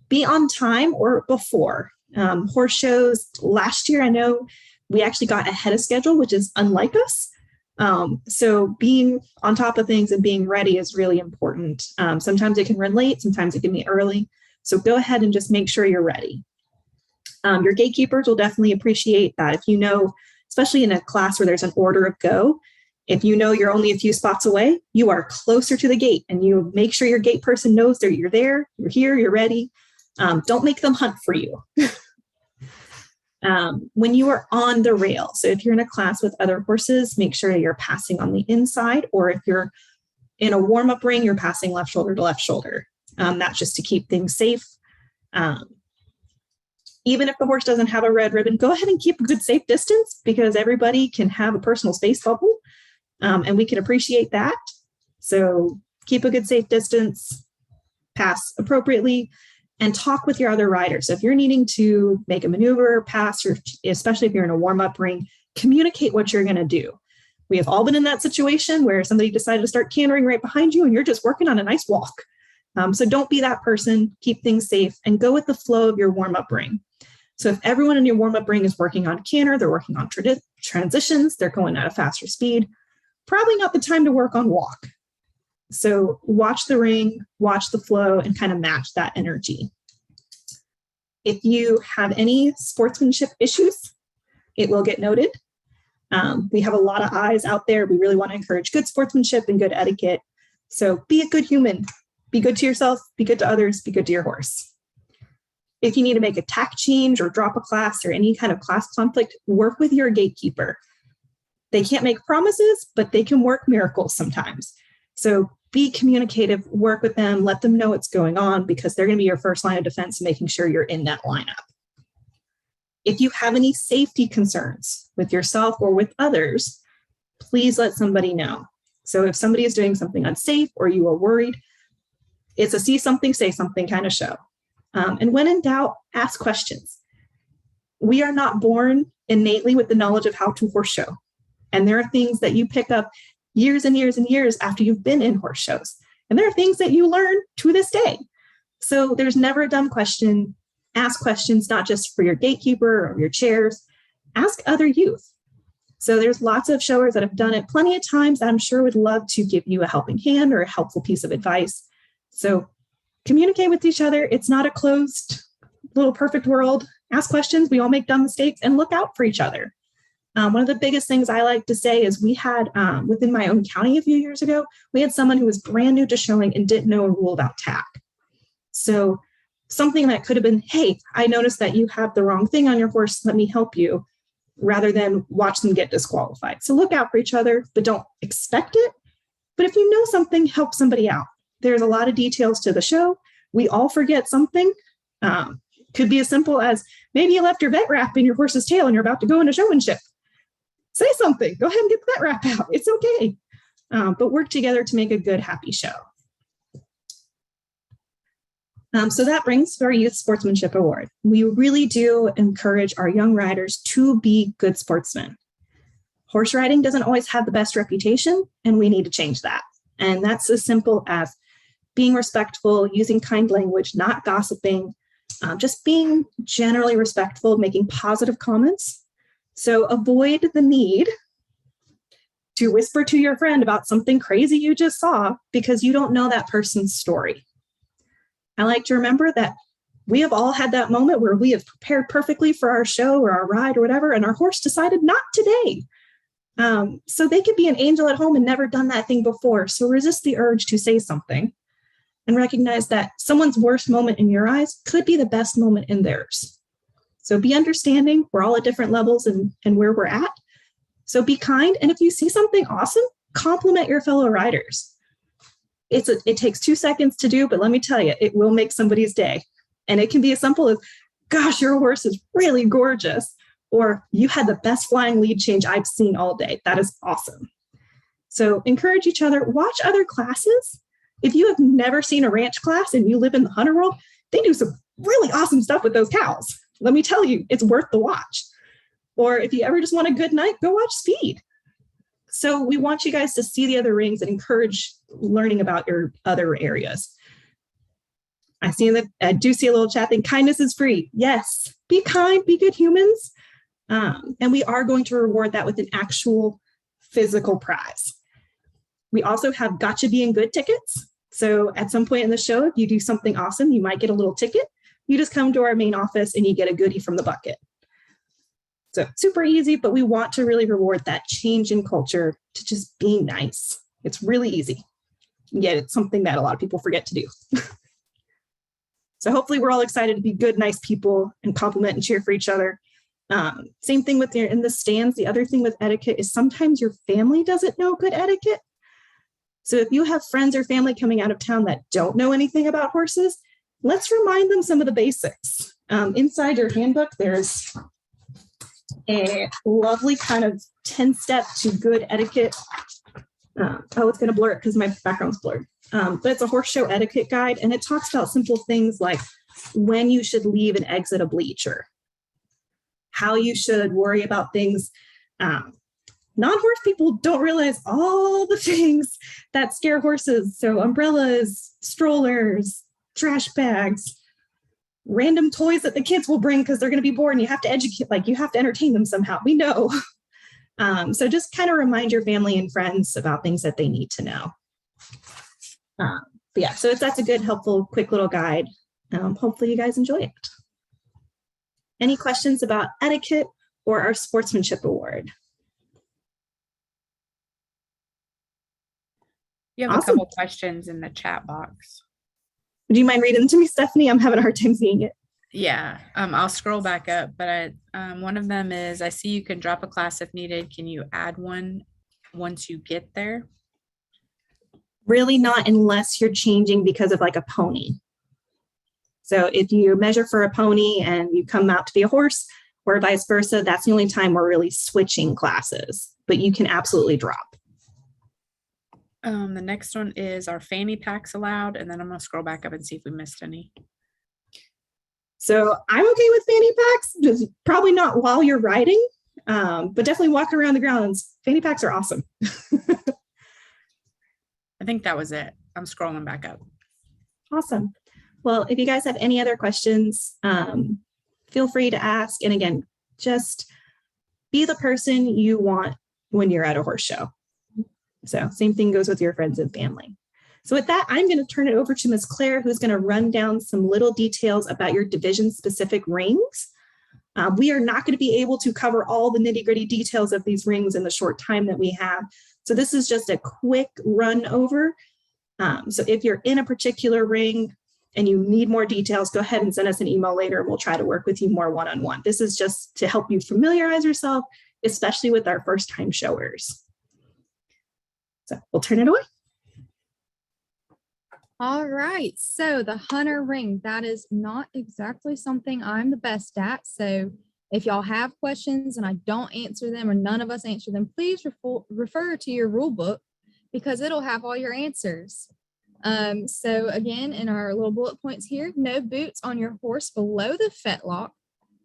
Speaker 1: Be on time or before. Horse shows last year, I know we actually got ahead of schedule, which is unlike us. So being on top of things and being ready is really important. Sometimes it can run late, sometimes it can be early. So go ahead and just make sure you're ready. Your gatekeepers will definitely appreciate that. If you know, especially in a class where there's an order of go, if you know you're only a few spots away, you are closer to the gate and you make sure your gate person knows that you're there, you're here, you're ready. Don't make them hunt for you. When you are on the rail, so if you're in a class with other horses, make sure you're passing on the inside, or if you're in a warm-up ring, you're passing left shoulder to left shoulder. That's just to keep things safe. Even if the horse doesn't have a red ribbon, go ahead and keep a good safe distance because everybody can have a personal space bubble, and we can appreciate that. So keep a good safe distance, pass appropriately, and talk with your other riders. So if you're needing to make a maneuver, pass, or especially if you're in a warm-up ring, communicate what you're going to do. We have all been in that situation where somebody decided to start cantering right behind you and you're just working on a nice walk. So don't be that person, keep things safe, and go with the flow of your warm-up ring. So if everyone in your warm-up ring is working on canter, they're working on transitions, they're going at a faster speed, probably not the time to work on walk. So watch the ring, watch the flow, and kind of match that energy. If you have any sportsmanship issues, it will get noted. We have a lot of eyes out there. We really want to encourage good sportsmanship and good etiquette. So be a good human, be good to yourself, be good to others, be good to your horse. If you need to make a tack change or drop a class or any kind of class conflict, work with your gatekeeper. They can't make promises, but they can work miracles sometimes. So be communicative, work with them, let them know what's going on because they're going to be your first line of defense, making sure you're in that lineup. If you have any safety concerns with yourself or with others, please let somebody know. So if somebody is doing something unsafe or you are worried, it's a see something, say something kind of show. And when in doubt, ask questions. We are not born innately with the knowledge of how to horse show. And there are things that you pick up years and years and years after you've been in horse shows. And there are things that you learn to this day. So there's never a dumb question. Ask questions, not just for your gatekeeper or your chairs. Ask other youth. So there's lots of showers that have done it plenty of times that I'm sure would love to give you a helping hand or a helpful piece of advice. So communicate with each other. It's not a closed little perfect world. Ask questions. We all make dumb mistakes and look out for each other. One of the biggest things I like to say is we had within my own county a few years ago, we had someone who was brand new to showing and didn't know a rule about tack. So something that could have been, hey, I noticed that you have the wrong thing on your horse. Let me help you, rather than watch them get disqualified. So look out for each other, but don't expect it. But if you know something, help somebody out. There's a lot of details to the show. We all forget something. Could be as simple as maybe you left your vet wrap in your horse's tail and you're about to go into showmanship. Say something. Go ahead and get the vet wrap out. It's okay. But work together to make a good, happy show. So that brings to our Youth Sportsmanship Award. We really do encourage our young riders to be good sportsmen. Horse riding doesn't always have the best reputation, and we need to change that. And that's as simple as being respectful, using kind language, not gossiping, just being generally respectful, making positive comments. So avoid the need to whisper to your friend about something crazy you just saw because you don't know that person's story. I like to remember that we have all had that moment where we have prepared perfectly for our show or our ride or whatever, and our horse decided not today. So they could be an angel at home and never done that thing before. So resist the urge to say something and recognize that someone's worst moment in your eyes could be the best moment in theirs. So be understanding. We're all at different levels and where we're at. So be kind. And if you see something awesome, compliment your fellow riders. It takes 2 seconds to do, but let me tell you, it will make somebody's day. And it can be as simple as, gosh, your horse is really gorgeous. Or you had the best flying lead change I've seen all day. That is awesome. So encourage each other, watch other classes. If you have never seen a ranch class and you live in the hunter world, they do some really awesome stuff with those cows. Let me tell you, it's worth the watch. Or if you ever just want a good night, go watch Speed. So we want you guys to see the other rings and encourage learning about your other areas. I do see a little chat thing. Kindness is free. Yes, be kind, be good humans. And we are going to reward that with an actual physical prize. We also have Gotcha Being Good tickets. So at some point in the show, if you do something awesome, you might get a little ticket. You just come to our main office and you get a goodie from the bucket. So super easy, but we want to really reward that change in culture to just being nice. It's really easy. Yet it's something that a lot of people forget to do. So hopefully we're all excited to be good, nice people and compliment and cheer for each other. Same thing with in the stands. The other thing with etiquette is sometimes your family doesn't know good etiquette. So if you have friends or family coming out of town that don't know anything about horses, let's remind them some of the basics. Inside your handbook, there's a lovely kind of 10-step to good etiquette. It's going to blur it because my background's blurred. But it's a horse show etiquette guide, and it talks about simple things like when you should leave and exit a bleacher, how you should worry about things. Non-horse people don't realize all the things that scare horses. So umbrellas, strollers, trash bags, random toys that the kids will bring because they're going to be bored and you have to educate, like you have to entertain them somehow. We know. So just kind of remind your family and friends about things that they need to know. But yeah, so that's a good, helpful, quick little guide. Hopefully you guys enjoy it. Any questions about etiquette or our sportsmanship award?
Speaker 3: You have
Speaker 1: Awesome.
Speaker 3: a couple questions in the chat box.
Speaker 1: Would you mind reading them to me, Stephanie? I'm having a hard time seeing it.
Speaker 3: Yeah, I'll scroll back up, but one of them is, I see you can drop a class if needed. Can you add one once you get there?
Speaker 1: Really not unless you're changing because of like a pony. So if you measure for a pony and you come out to be a horse or vice versa, that's the only time we're really switching classes, but you can absolutely drop.
Speaker 3: The next one is, are fanny packs allowed? And then I'm going to scroll back up and see if we missed any.
Speaker 1: So I'm okay with fanny packs, just probably not while you're riding, but definitely walk around the grounds. Fanny packs are awesome.
Speaker 3: I think that was it. I'm scrolling back up.
Speaker 1: Awesome. Well, if you guys have any other questions, feel free to ask. And again, just be the person you want when you're at a horse show. So same thing goes with your friends and family. So with that, I'm going to turn it over to Ms. Claire, who's going to run down some little details about your division-specific rings. We are not going to be able to cover all the nitty-gritty details of these rings in the short time that we have. So this is just a quick run over. So if you're in a particular ring and you need more details, go ahead and send us an email later and we'll try to work with you more one-on-one. This is just to help you familiarize yourself, especially with our first-time showers. So we'll turn it away.
Speaker 2: All right, so the hunter ring, that is not exactly something I'm the best at. So if y'all have questions and I don't answer them or none of us answer them, please refer to your rule book because it'll have all your answers. So again, in our little bullet points here, no boots on your horse below the fetlock,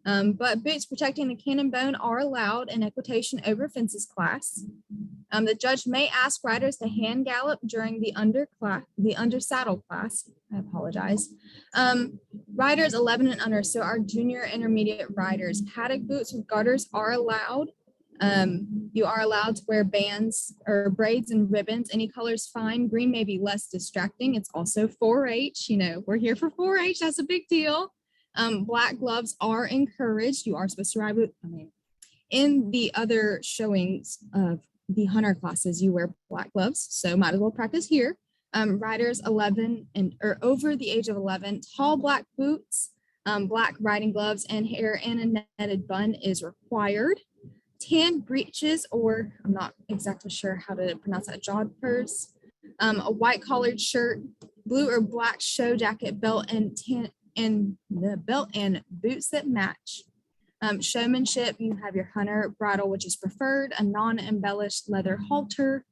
Speaker 2: but boots protecting the cannon bone are allowed in equitation over fences class. The judge may ask riders to hand gallop during the under saddle class. I apologize. Riders 11 and under, so our junior intermediate riders, paddock boots with garters are allowed. You are allowed to wear bands or braids and ribbons. Any color's fine. Green may be less distracting. It's also 4-H. You know, we're here for 4-H. That's a big deal. Black gloves are encouraged. You are supposed to ride with, in the other showings of the hunter classes, you wear black gloves. So might as well practice here. Riders 11 and or over the age of 11, tall black boots, black riding gloves, and hair in a netted bun is required. Tan breeches, or I'm not exactly sure how to pronounce that, jodhpurs, a white collared shirt, blue or black show jacket, belt, and the belt and boots that match. Showmanship, you have your hunter bridle, which is preferred, a non-embellished leather halter,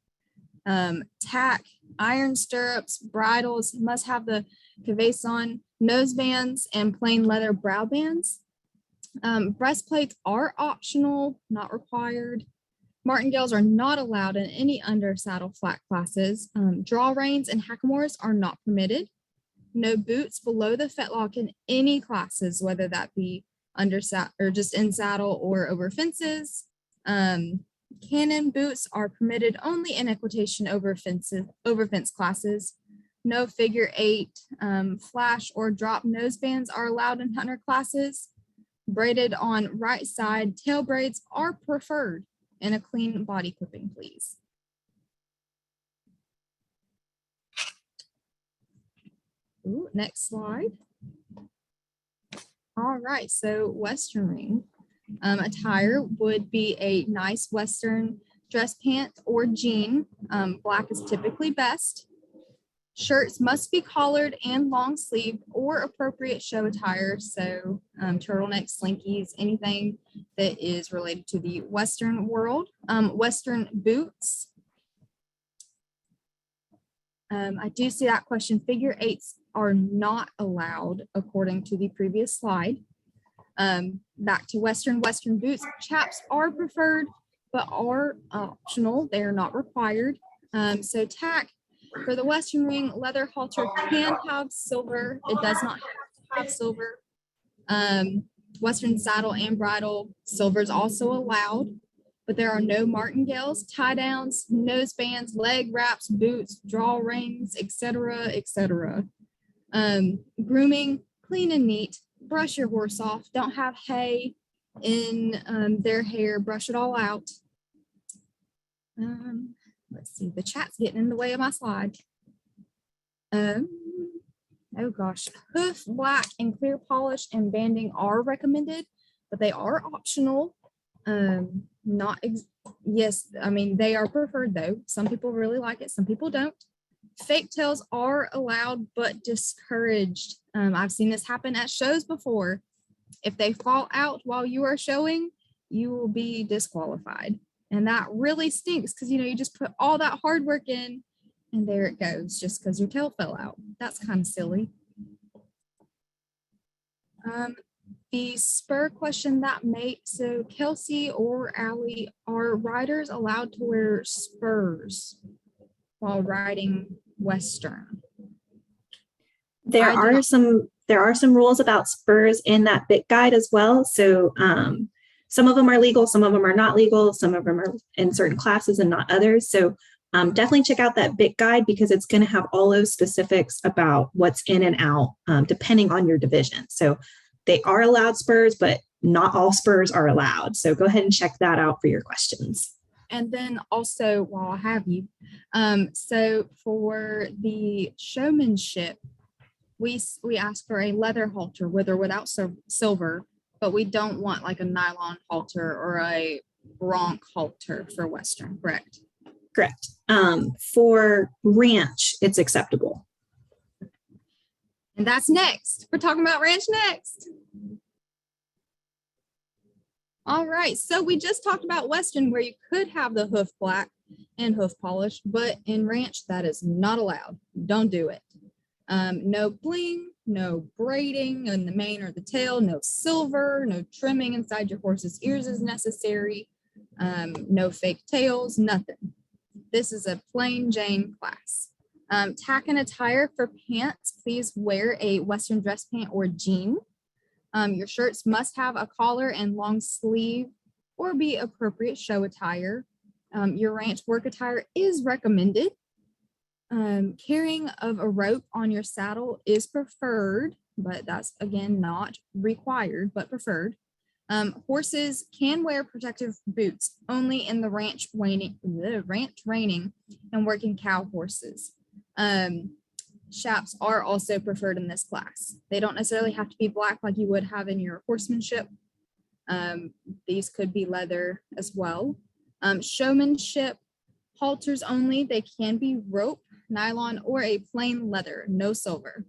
Speaker 2: tack, iron stirrups, bridles, must have the cabeçon, nose bands, and plain leather brow bands. Breastplates are optional, not required. Martingales are not allowed in any under saddle flat classes. Draw reins and hackamores are not permitted. No boots below the fetlock in any classes, whether that be under or just in saddle or over fences. Cannon boots are permitted only in equitation over fence classes. No figure 8, flash or drop nose bands are allowed in hunter classes. Braided on right side tail braids are preferred, and a clean body clipping, please. Ooh, next slide. All right, so Western ring attire would be a nice Western dress pant or jean. Black is typically best. Shirts must be collared and long sleeved or appropriate show attire. So turtlenecks, slinkies, anything that is related to the Western world. Western boots. I do see that question. Figure 8s are not allowed according to the previous slide. Back to Western boots. Chaps are preferred, but are optional. They are not required. So tack for the Western ring, leather halter can have silver. It does not have silver. Western saddle and bridle, silver is also allowed, but there are no martingales, tie downs, nose bands, leg wraps, boots, draw reins, etc., etc. Grooming, clean and neat. Brush your horse off. Don't have hay in their hair. Brush it all out. Let's see. The chat's getting in the way of my slide. Oh gosh. Hoof, black, and clear polish and banding are recommended, but they are optional. Yes, I mean, they are preferred though. Some people really like it. Some people don't. Fake tails are allowed, but discouraged. I've seen this happen at shows before. If they fall out while you are showing, you will be disqualified. And that really stinks because, you know, you just put all that hard work in and there it goes just because your tail fell out. That's kind of silly. The spur question so Kelsey or Allie, are riders allowed to wear spurs while riding Western?
Speaker 1: There are some rules about spurs in that bit guide as well. So some of them are legal, some of them are not legal, some of them are in certain classes and not others. So definitely check out that bit guide because it's going to have all those specifics about what's in and out depending on your division. So they are allowed spurs, but not all spurs are allowed. So go ahead and check that out for your questions.
Speaker 2: And then also, while I have you, so for the showmanship, we ask for a leather halter with or without silver, but we don't want like a nylon halter or a bronc halter for Western, correct?
Speaker 1: Correct. For ranch, it's acceptable.
Speaker 2: And that's next. We're talking about ranch next. All right, so we just talked about Western where you could have the hoof black and hoof polish, but in ranch that is not allowed. Don't do it. No bling, no braiding in the mane or the tail, no silver, no trimming inside your horse's ears is necessary. No fake tails, nothing. This is a plain Jane class. Tack and attire for pants, please wear a Western dress pant or jean. Your shirts must have a collar and long sleeve or be appropriate show attire. Your ranch work attire is recommended. Carrying of a rope on your saddle is preferred, but that's again not required, but preferred. Horses can wear protective boots only in the ranch reining and working cow horses. Chaps are also preferred in this class. They don't necessarily have to be black like you would have in your horsemanship. These could be leather as well. Showmanship halters only. They can be rope, nylon, or a plain leather, no silver.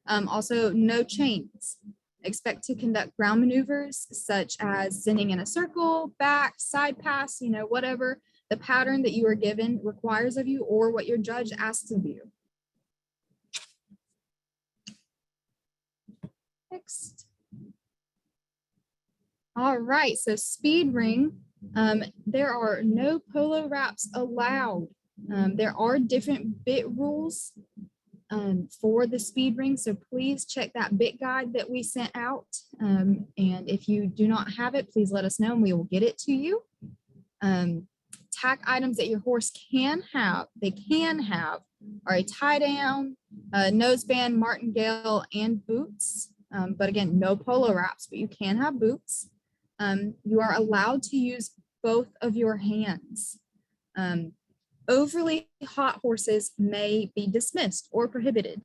Speaker 2: Also, no chains. Expect to conduct ground maneuvers such as sending in a circle, back, side pass, whatever the pattern that you are given requires of you or what your judge asks of you. Next. All right, so speed ring. There are no polo wraps allowed. There are different bit rules for the speed ring, so please check that bit guide that we sent out. And if you do not have it, please let us know and we will get it to you. Tack items that your horse can have, are a tie down, noseband, martingale, and boots. But again, no polo wraps, but you can have boots. You are allowed to use both of your hands. Overly hot horses may be dismissed or prohibited.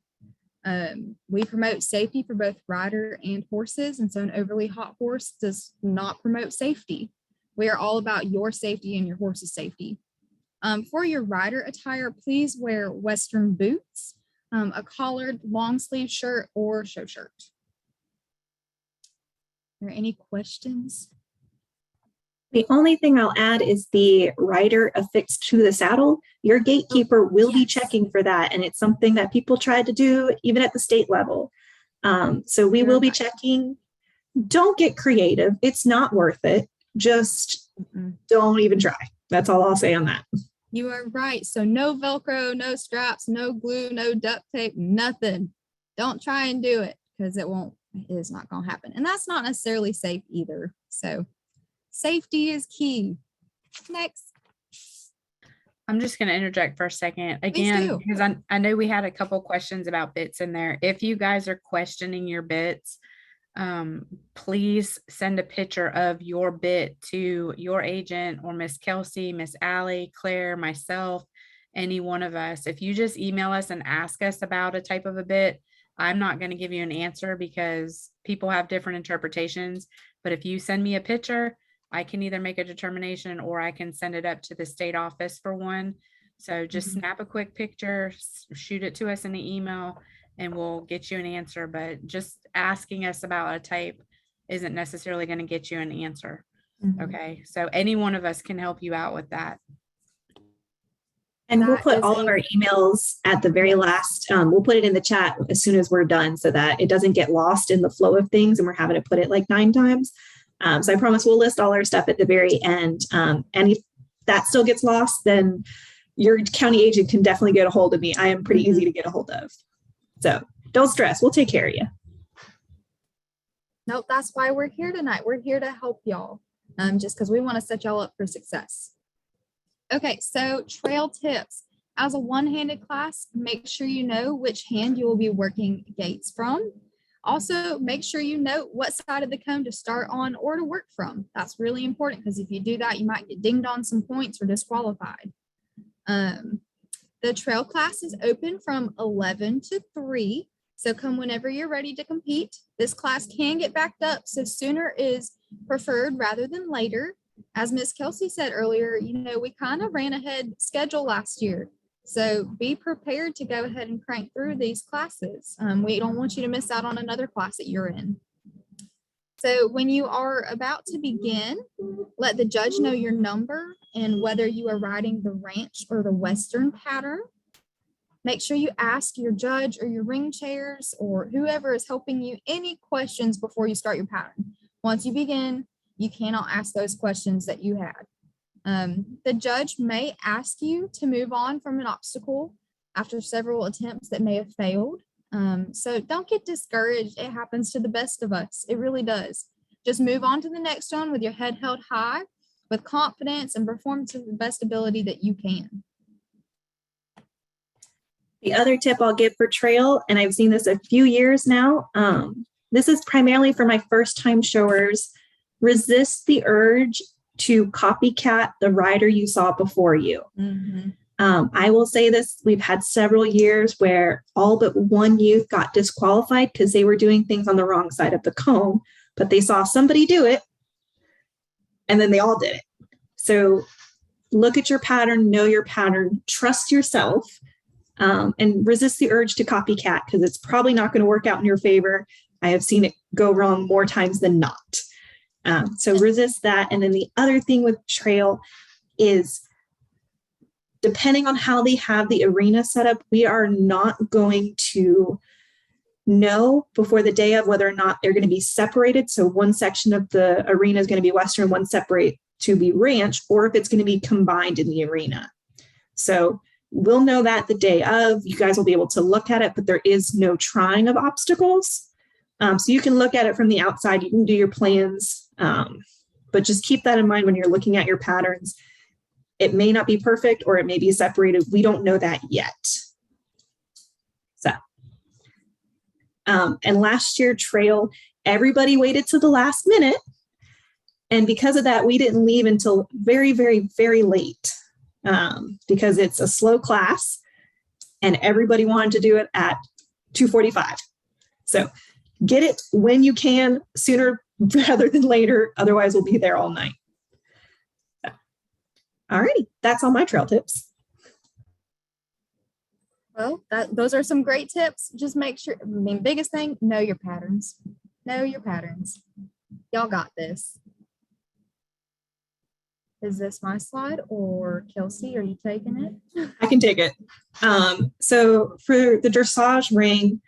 Speaker 2: We promote safety for both rider and horses, and so an overly hot horse does not promote safety. We are all about your safety and your horse's safety. For your rider attire, please wear Western boots, a collared long sleeve shirt, or show shirt. Are there any questions?
Speaker 1: The only thing I'll add is the rider affixed to the saddle. Your gatekeeper will be
Speaker 2: yes.
Speaker 1: checking for that. And it's something that people try to do even at the state level. So we will be checking. Don't get creative. It's not worth it. Just don't even try. That's all I'll say on that.
Speaker 2: You are right. So no Velcro, no straps, no glue, no duct tape, nothing. Don't try and do it because it is not going to happen. And that's not necessarily safe either. So safety is key. Next.
Speaker 3: I'm just going to interject for a second again, because I know we had a couple questions about bits in there. If you guys are questioning your bits, please send a picture of your bit to your agent or Miss Kelsey, Miss Allie, Claire, myself, any one of us. If you just email us and ask us about a type of a bit, I'm not going to give you an answer because people have different interpretations. But if you send me a picture, I can either make a determination or I can send it up to the state office for one. So just snap a quick picture, shoot it to us in the email, and we'll get you an answer. But just asking us about a type isn't necessarily going to get you an answer. Okay. So any one of us can help you out with that.
Speaker 1: And we'll put all of our emails at the very last. We'll put it in the chat as soon as we're done so that it doesn't get lost in the flow of things and we're having to put it like 9 times. So I promise we'll list all our stuff at the very end. And if that still gets lost, then your county agent can definitely get a hold of me. I am pretty easy to get a hold of. So don't stress. We'll take care of you.
Speaker 2: Nope, that's why we're here tonight. We're here to help y'all, just because we want to set y'all up for success. Okay, so trail tips. As a one-handed class, make sure you know which hand you will be working gaits from. Also, make sure you know what side of the comb to start on or to work from. That's really important because if you do that, you might get dinged on some points or disqualified. The trail class is open from 11 to 3. So come whenever you're ready to compete. This class can get backed up, so sooner is preferred rather than later. As Miss Kelsey said earlier, we kind of ran ahead schedule last year. So be prepared to go ahead and crank through these classes. We don't want you to miss out on another class that you're in. So when you are about to begin, let the judge know your number and whether you are riding the ranch or the Western pattern. Make sure you ask your judge or your ring chairs or whoever is helping you any questions before you start your pattern. Once you begin, you cannot ask those questions that you had. The judge may ask you to move on from an obstacle after several attempts that may have failed. So don't get discouraged. It happens to the best of us. It really does. Just move on to the next one with your head held high with confidence and perform to the best ability that you can.
Speaker 1: The other tip I'll give for trail, and I've seen this a few years now, this is primarily for my first time showers. Resist the urge to copycat the rider you saw before you. I will say this, we've had several years where all but one youth got disqualified because they were doing things on the wrong side of the comb, but they saw somebody do it and then they all did it. So look at your pattern, know your pattern, trust yourself, and resist the urge to copycat because it's probably not going to work out in your favor. I have seen it go wrong more times than not. So resist that. And then the other thing with trail is, depending on how they have the arena set up, we are not going to know before the day of whether or not they're going to be separated. So one section of the arena is going to be Western, one separate to be ranch, or if it's going to be combined in the arena. So we'll know that the day of. You guys will be able to look at it, but there is no trying of obstacles. So you can look at it from the outside. You can do your plans, but just keep that in mind when you're looking at your patterns. It may not be perfect or it may be separated. We don't know that yet. So, and last year trail, everybody waited to the last minute. And because of that, we didn't leave until very, very, very late because it's a slow class and everybody wanted to do it at 2:45. So get it when you can, sooner rather than later. Otherwise, we'll be there all night. All righty, that's all my trail tips.
Speaker 2: Well, those are some great tips. Just make sure, biggest thing, know your patterns. Know your patterns. Y'all got this. Is this my slide or Kelsey, are you taking it?
Speaker 1: I can take it. So for the dressage ring,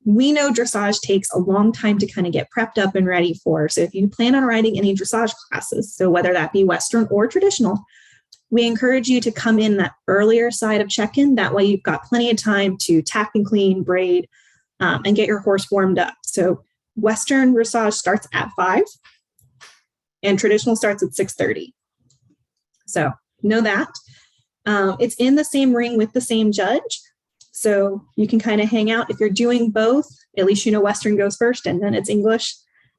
Speaker 1: we know dressage takes a long time to kind of get prepped up and ready for. So if you plan on riding any dressage classes, so whether that be Western or traditional, we encourage you to come in that earlier side of check-in. That way you've got plenty of time to tack and clean, braid, and get your horse warmed up. So Western dressage starts at 5 and traditional starts at 6:30. So know that. It's in the same ring with the same judge. So you can kind of hang out. If you're doing both, at least you know Western goes first and then it's English.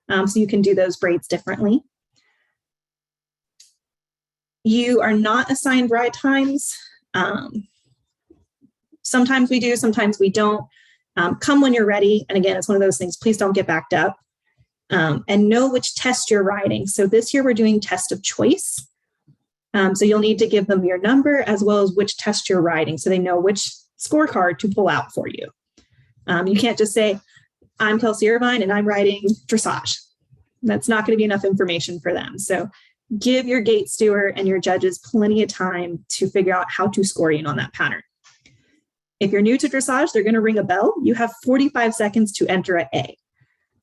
Speaker 1: So you can do those braids differently. You are not assigned ride times. Sometimes we do, sometimes we don't. Come when you're ready. And again, it's one of those things, please don't get backed up. And know which test you're riding. So this year we're doing test of choice. So you'll need to give them your number as well as which test you're riding so they know which scorecard to pull out for you. You can't just say, I'm Kelsey Irvine and I'm riding dressage. That's not going to be enough information for them. So give your gate steward and your judges plenty of time to figure out how to score you on that pattern. If you're new to dressage, they're going to ring a bell. You have 45 seconds to enter at A.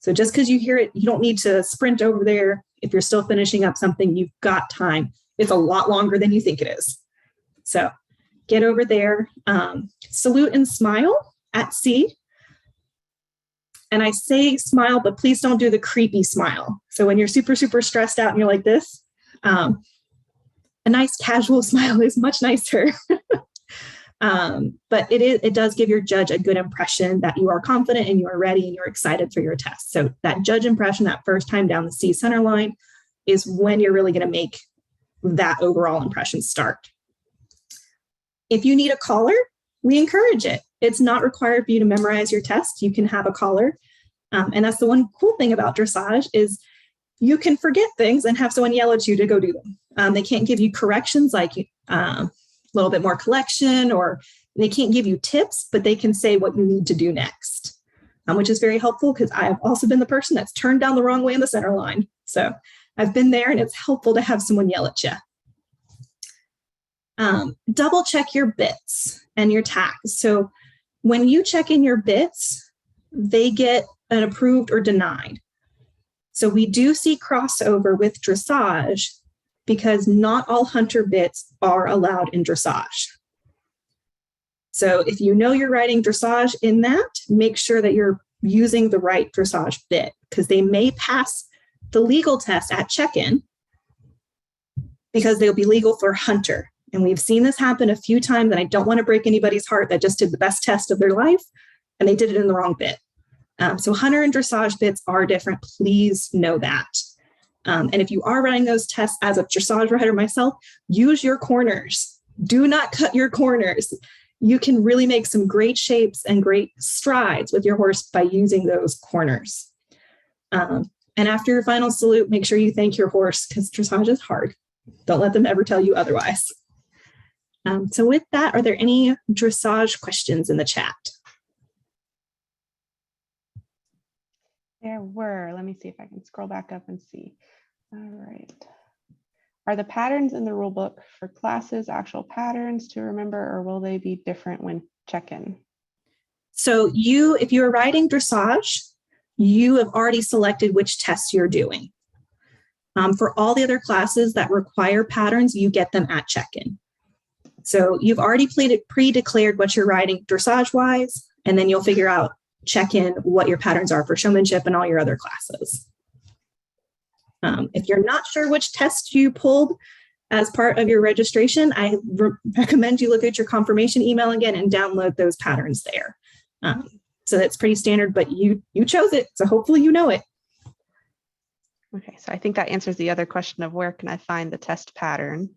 Speaker 1: So just because you hear it, you don't need to sprint over there. If you're still finishing up something, you've got time. It's a lot longer than you think it is. So get over there, salute and smile at C. And I say smile, but please don't do the creepy smile. So when you're super, super stressed out and you're like this, a nice casual smile is much nicer. But it does give your judge a good impression that you are confident and you are ready and you're excited for your test. So that judge impression, that first time down the C center line, is when you're really going to make that overall impression start. If you need a caller, we encourage it. It's not required for you to memorize your test. You can have a caller. And that's the one cool thing about dressage is you can forget things and have someone yell at you to go do them. They can't give you corrections like a little bit more collection, or they can't give you tips, but they can say what you need to do next, which is very helpful because I have also been the person that's turned down the wrong way in the center line. So I've been there and it's helpful to have someone yell at you. Double check your bits and your tacks. So when you check in your bits, they get an approved or denied. So we do see crossover with dressage because not all hunter bits are allowed in dressage. So if you know you're riding dressage in that, make sure that you're using the right dressage bit because they may pass the legal test at check-in, because they'll be legal for hunter. And we've seen this happen a few times, and I don't want to break anybody's heart that just did the best test of their life and they did it in the wrong bit. So hunter and dressage bits are different. Please know that. And if you are running those tests as a dressage rider myself, use your corners. Do not cut your corners. You can really make some great shapes and great strides with your horse by using those corners. And after your final salute, make sure you thank your horse, because dressage is hard. Don't let them ever tell you otherwise. So with that, are there any dressage questions in the chat?
Speaker 5: There were. Let me see if I can scroll back up and see. All right. Are the patterns in the rule book for classes actual patterns to remember, or will they be different when check-in?
Speaker 1: So if you're riding dressage, you have already selected which tests you're doing. For all the other classes that require patterns, you get them at check-in. So you've already pre-declared what you're riding dressage-wise, and then you'll figure out check-in what your patterns are for showmanship and all your other classes. If you're not sure which test you pulled as part of your registration, I recommend you look at your confirmation email again and download those patterns there. So that's pretty standard, but you chose it, so hopefully you know it.
Speaker 5: Okay, so I think that answers the other question of where can I find the test pattern?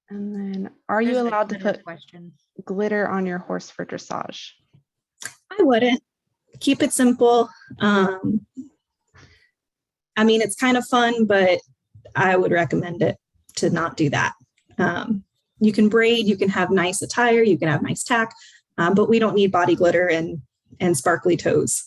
Speaker 5: And then, are you
Speaker 3: There's a
Speaker 5: allowed to
Speaker 3: glitter
Speaker 5: put
Speaker 3: question.
Speaker 5: glitter on your horse for dressage?
Speaker 1: I wouldn't. Keep it simple. I mean, it's kind of fun, but I would recommend it to not do that. You can braid, you can have nice attire, you can have nice tack, but we don't need body glitter and sparkly toes.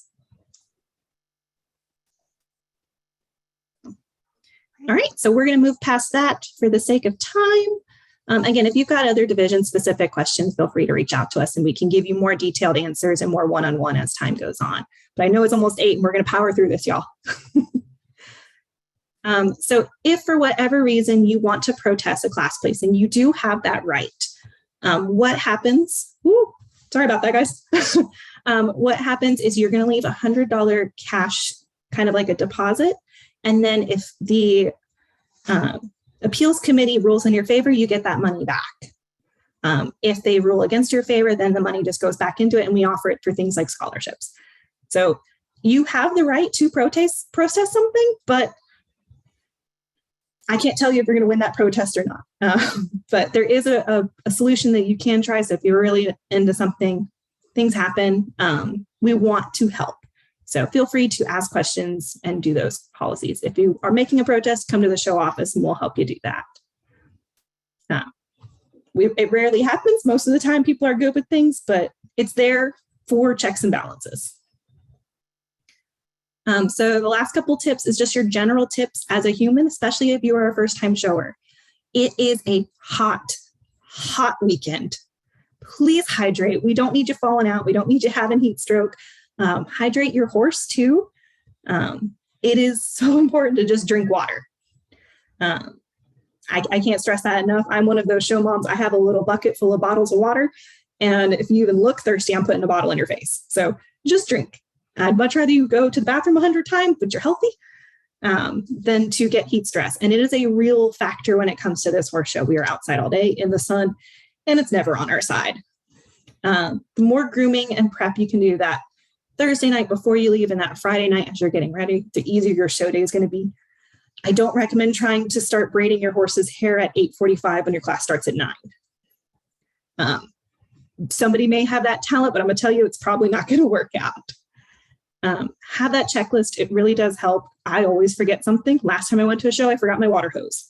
Speaker 1: All right, so we're going to move past that for the sake of time. Again, if you've got other division specific questions, feel free to reach out to us and we can give you more detailed answers and more one-on-one as time goes on. But I know it's almost 8 and we're going to power through this, y'all. So if for whatever reason you want to protest a class placing, you do have that right. What happens? Ooh, sorry about that, guys. What happens is you're going to leave $100 cash, kind of like a deposit. And then if the appeals committee rules in your favor, you get that money back. If they rule against your favor, then the money just goes back into it, and we offer it for things like scholarships. So you have the right to protest something, but I can't tell you if you're going to win that protest or not. But there is a solution that you can try. So if you're really into something, things happen. We want to help. So feel free to ask questions and do those policies. If you are making a protest, come to the show office and we'll help you do that. It rarely happens. Most of the time people are good with things, but it's there for checks and balances. So the last couple tips is just your general tips as a human, especially if you are a first-time shower. It is a hot weekend. Please hydrate. We don't need you falling out. We don't need you having heat stroke. Hydrate your horse too. It is so important to just drink water. I can't stress that enough. I'm one of those show moms. I have a little bucket full of bottles of water. And if you even look thirsty, I'm putting a bottle in your face. So just drink. I'd much rather you go to the bathroom 100 times, but you're healthy, than to get heat stress. And it is a real factor when it comes to this horse show. We are outside all day in the sun, and it's never on our side. The more grooming and prep you can do that Thursday night before you leave and that Friday night as you're getting ready, the easier your show day is going to be. I don't recommend trying to start braiding your horse's hair at 8:45 when your class starts at 9. Somebody may have that talent, but I'm going to tell you it's probably not going to work out. Have that checklist. It really does help. I always forget something. Last time I went to a show, I forgot my water hose.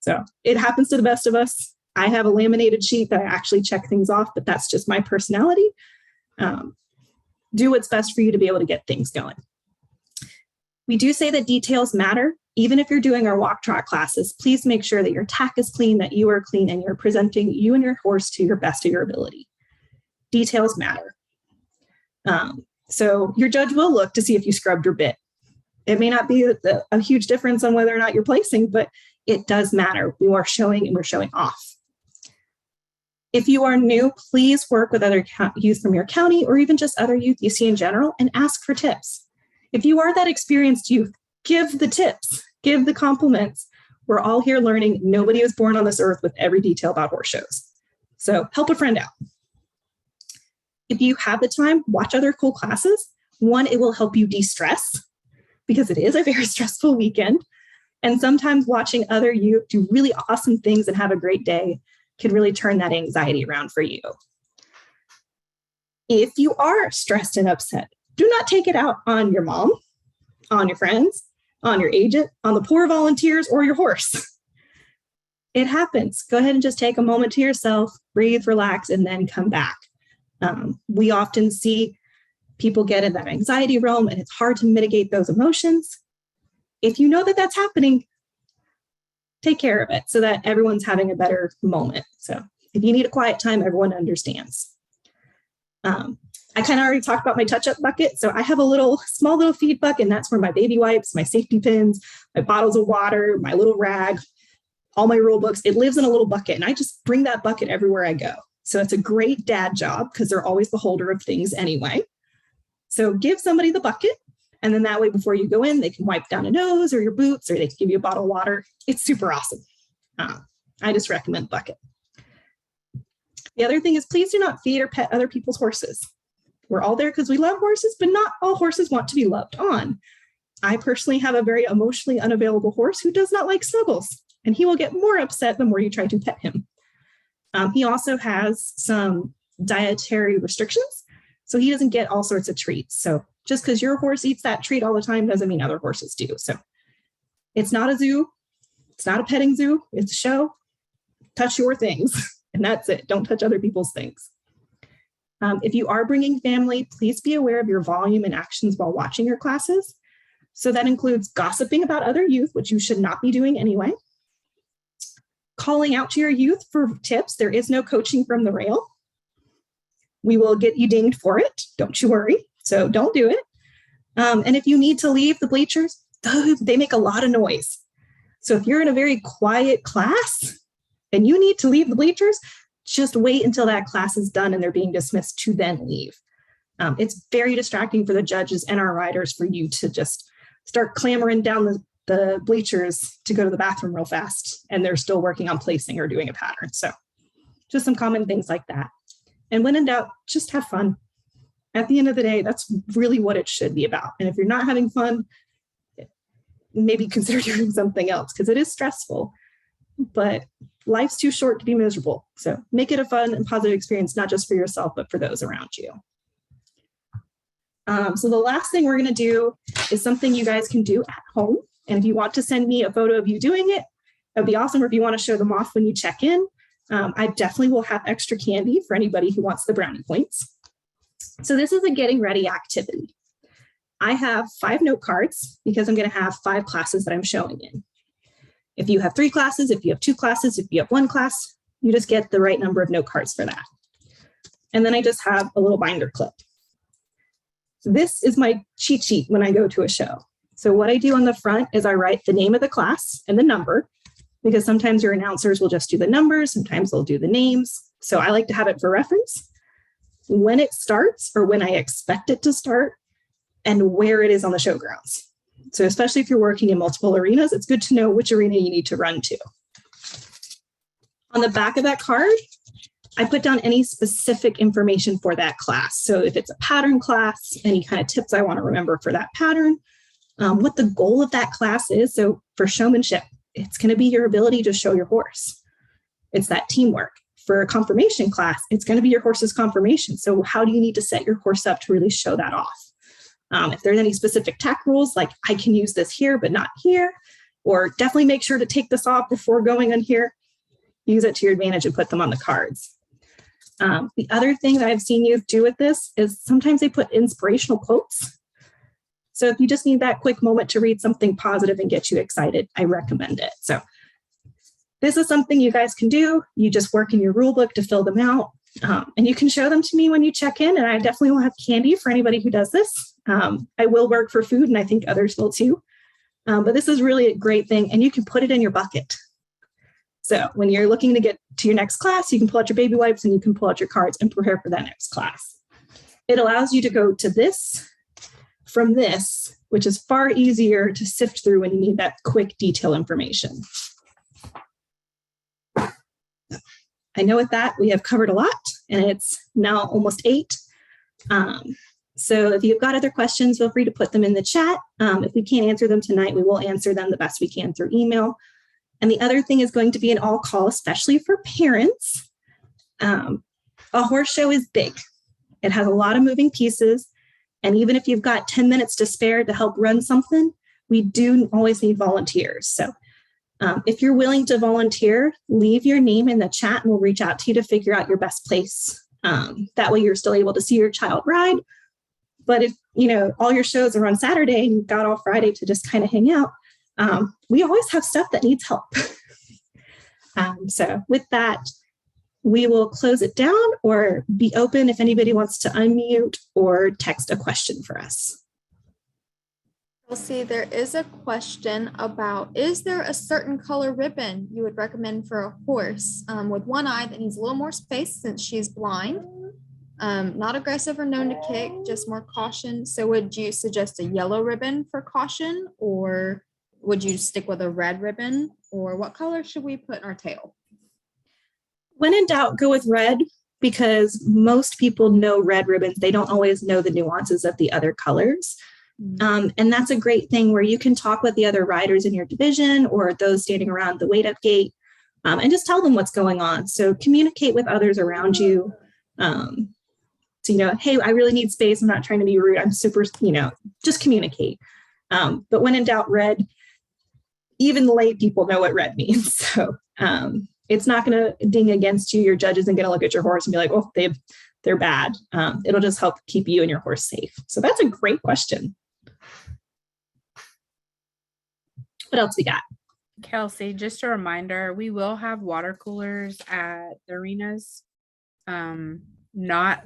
Speaker 1: So it happens to the best of us. I have a laminated sheet that I actually check things off, but that's just my personality. Do what's best for you to be able to get things going. We do say that details matter. Even if you're doing our walk trot classes, please make sure that your tack is clean, that you are clean, and you're presenting you and your horse to your best of your ability. Details matter. So your judge will look to see if you scrubbed your bit. It may not be a huge difference on whether or not you're placing, but it does matter. We are showing and we're showing off. If you are new, please work with other youth from your county or even just other youth you see in general and ask for tips. If you are that experienced youth, give the tips, give the compliments. We're all here learning. Nobody was born on this earth with every detail about horse shows. So help a friend out. If you have the time, watch other cool classes. One, it will help you de-stress because it is a very stressful weekend. And sometimes watching other youth do really awesome things and have a great day can really turn that anxiety around for you. If you are stressed and upset, do not take it out on your mom, on your friends, on your agent, on the poor volunteers, or your horse. It happens. Go ahead and just take a moment to yourself, breathe, relax, and then come back. We often see people get in that anxiety realm, and it's hard to mitigate those emotions. If you know that that's happening, take care of it so that everyone's having a better moment. So if you need a quiet time, everyone understands. I kind of already talked about my touch-up bucket. So I have a small little feed bucket, and that's where my baby wipes, my safety pins, my bottles of water, my little rag, all my rule books. It lives in a little bucket, and I just bring that bucket everywhere I go. So it's a great dad job because they're always the holder of things anyway. So give somebody the bucket, and then that way before you go in, they can wipe down a nose or your boots, or they can give you a bottle of water. It's super awesome. I just recommend bucket. The other thing is, please do not feed or pet other people's horses. We're all there because we love horses, but not all horses want to be loved on. I personally have a very emotionally unavailable horse who does not like snuggles, and he will get more upset the more you try to pet him. He also has some dietary restrictions, so he doesn't get all sorts of treats. So just because your horse eats that treat all the time doesn't mean other horses do. So it's not a zoo. It's not a petting zoo. It's a show. Touch your things, and that's it. Don't touch other people's things. If you are bringing family, please be aware of your volume and actions while watching your classes. So that includes gossiping about other youth, which you should not be doing anyway. Calling out to your youth for tips. There is no coaching from the rail. We will get you dinged for it. Don't you worry. So don't do it. And if you need to leave the bleachers, they make a lot of noise. So if you're in a very quiet class and you need to leave the bleachers, just wait until that class is done and they're being dismissed to then leave. It's very distracting for the judges and our riders for you to just start clamoring down the bleachers to go to the bathroom real fast, and they're still working on placing or doing a pattern. So just some common things like that. And when in doubt, just have fun. At the end of the day, that's really what it should be about. And if you're not having fun, maybe consider doing something else because it is stressful, but life's too short to be miserable. So make it a fun and positive experience, not just for yourself, but for those around you. So the last thing we're going to do is something you guys can do at home. And if you want to send me a photo of you doing it, that'd be awesome. Or if you want to show them off when you check in, I definitely will have extra candy for anybody who wants the brownie points. So this is a getting ready activity. I have 5 note cards because I'm going to have 5 classes that I'm showing in. If you have 3 classes, if you have 2 classes, if you have 1 class, you just get the right number of note cards for that. And then I just have a little binder clip. So this is my cheat sheet when I go to a show. So what I do on the front is I write the name of the class and the number, because sometimes your announcers will just do the numbers, sometimes they'll do the names. So I like to have it for reference, when it starts or when I expect it to start, and where it is on the showgrounds. So especially if you're working in multiple arenas, it's good to know which arena you need to run to. On the back of that card, I put down any specific information for that class. So if it's a pattern class, any kind of tips I want to remember for that pattern, what the goal of that class is. So for showmanship, it's going to be your ability to show your horse. It's that teamwork. For a conformation class, it's going to be your horse's conformation. So how do you need to set your horse up to really show that off? If there's any specific tack rules, like I can use this here, but not here, or definitely make sure to take this off before going on here, use it to your advantage and put them on the cards. The other thing that I've seen you do with this is sometimes they put inspirational quotes. So if you just need that quick moment to read something positive and get you excited, I recommend it. So this is something you guys can do. You just work in your rule book to fill them out. And you can show them to me when you check in, and I definitely will have candy for anybody who does this. I will work for food, and I think others will too. But this is really a great thing, and you can put it in your bucket. So when you're looking to get to your next class, you can pull out your baby wipes and you can pull out your cards and prepare for that next class. It allows you to go to this from this, which is far easier to sift through when you need that quick detail information. I know with that, we have covered a lot, and it's now almost 8. So if you've got other questions, feel free to put them in the chat. If we can't answer them tonight, we will answer them the best we can through email. And the other thing is going to be an all call, especially for parents. A horse show is big. It has a lot of moving pieces. And even if you've got 10 minutes to spare to help run something, we do always need volunteers. So if you're willing to volunteer, leave your name in the chat and we'll reach out to you to figure out your best place. That way you're still able to see your child ride. But if, all your shows are on Saturday and you've got all Friday to just kind of hang out, we always have stuff that needs help. So with that, we will close it down or be open if anybody wants to unmute or text a question for us.
Speaker 2: We'll see, there is a question about, is there a certain color ribbon you would recommend for a horse with one eye that needs a little more space since she's blind? Not aggressive or known to kick, just more caution. So would you suggest a yellow ribbon for caution, or would you stick with a red ribbon, or what color should we put in our tail?
Speaker 1: When in doubt, go with red, because most people know red ribbons. They don't always know the nuances of the other colors. And that's a great thing where you can talk with the other riders in your division or those standing around the wait up gate and just tell them what's going on. So communicate with others around you. So, hey, I really need space. I'm not trying to be rude. I'm super, just communicate. But when in doubt, red, even the lay people know what red means. So it's not going to ding against you. Your judge isn't going to look at your horse and be like, oh, they're bad. It'll just help keep you and your horse safe. So that's a great question. What else we got?
Speaker 3: Kelsey, just a reminder, we will have water coolers at the arenas. Not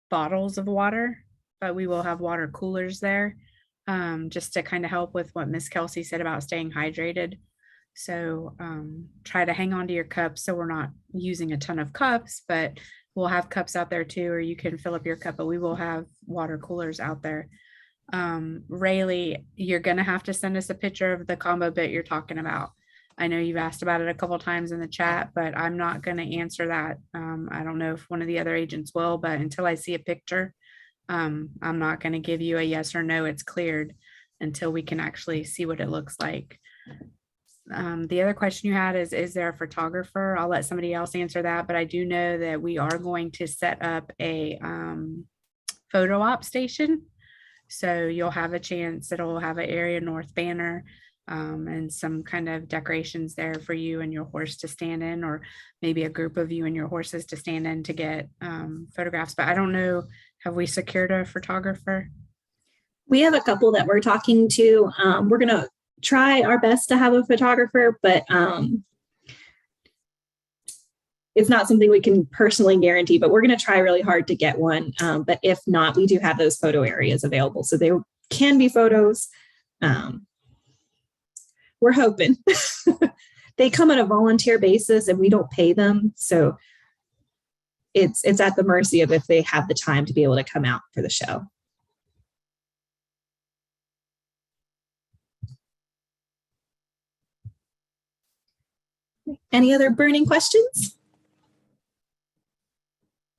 Speaker 3: bottles of water, but we will have water coolers there just to kind of help with what Miss Kelsey said about staying hydrated. So try to hang on to your cups so we're not using a ton of cups, but we'll have cups out there too, or you can fill up your cup, but we will have water coolers out there. Rayleigh, you're going to have to send us a picture of the combo bit you're talking about. I know you've asked about it a couple times in the chat, but I'm not going to answer that. I don't know if one of the other agents will, but until I see a picture, I'm not going to give you a yes or no, it's cleared, until we can actually see what it looks like. The other question you had is there a photographer? I'll let somebody else answer that, but I do know that we are going to set up a photo op station. So you'll have a chance, it'll have an Area North banner and some kind of decorations there for you and your horse to stand in, or maybe a group of you and your horses to stand in to get photographs. But I don't know, have we secured a photographer?
Speaker 1: We have a couple that we're talking to. We're going to try our best to have a photographer, but it's not something we can personally guarantee, but we're going to try really hard to get one. But if not, we do have those photo areas available. So there can be photos. We're hoping. They come on a volunteer basis and we don't pay them. So it's at the mercy of if they have the time to be able to come out for the show. Any other burning questions?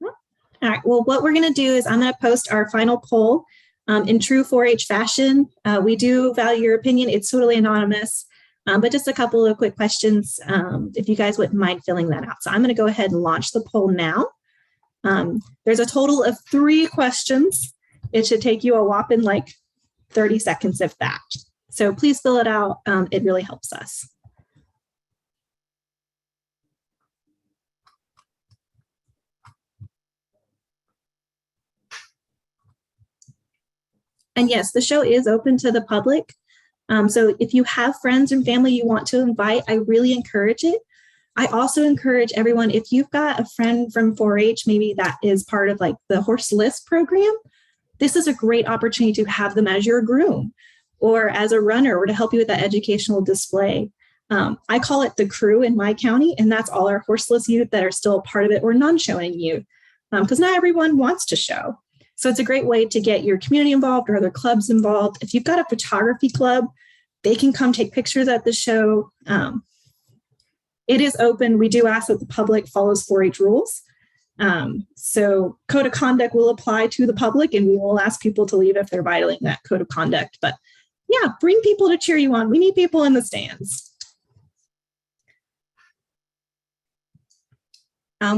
Speaker 1: All right, well, what we're going to do is I'm going to post our final poll in true 4-H fashion. We do value your opinion. It's totally anonymous, but just a couple of quick questions if you guys wouldn't mind filling that out. So I'm going to go ahead and launch the poll now. There's a total of 3 questions. It should take you a whopping like 30 seconds if that. So please fill it out. It really helps us. And yes, the show is open to the public. So if you have friends and family you want to invite, I really encourage it. I also encourage everyone, if you've got a friend from 4-H, maybe that is part of like the horse list program, this is a great opportunity to have them as your groom or as a runner or to help you with that educational display. I call it the crew in my county, and that's all our horseless youth that are still a part of it or non-showing youth, because not everyone wants to show. So it's a great way to get your community involved or other clubs involved. If you've got a photography club, they can come take pictures at the show. it is open. We do ask that the public follows 4-H rules. So code of conduct will apply to the public, and we will ask people to leave if they're violating that code of conduct. But yeah, bring people to cheer you on. We need people in the stands.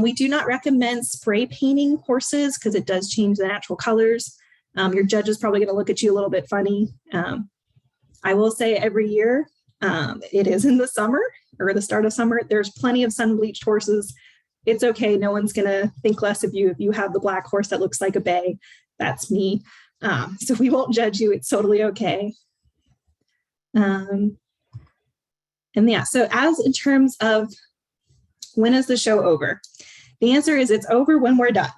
Speaker 1: We do not recommend spray painting horses because it does change the natural colors. Your judge is probably going to look at you a little bit funny. I will say every year, it is in the summer or the start of summer, there's plenty of sun bleached horses. It's okay. No one's going to think less of you if you have the black horse that looks like a bay. That's me. So we won't judge you. It's totally okay. And yeah, so as in terms of when is the show over? The answer is it's over when we're done.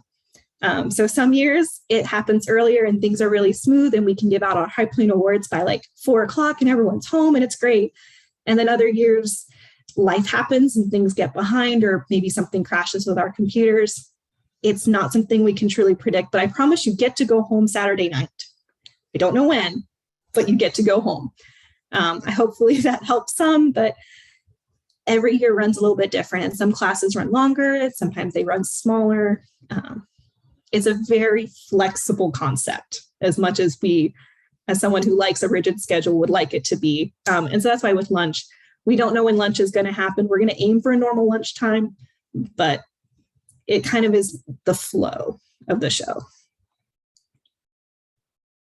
Speaker 1: So some years it happens earlier and things are really smooth and we can give out our High Point Awards by like 4 o'clock and everyone's home and it's great. And then other years life happens and things get behind, or maybe something crashes with our computers. It's not something we can truly predict, but I promise you get to go home Saturday night. I don't know when, but you get to go home. Hopefully that helps some, but every year runs a little bit different. And some classes run longer, sometimes they run smaller. It's a very flexible concept, as much as we, as someone who likes a rigid schedule, would like it to be. And so that's why with lunch, we don't know when lunch is going to happen. We're going to aim for a normal lunchtime, but it kind of is the flow of the show.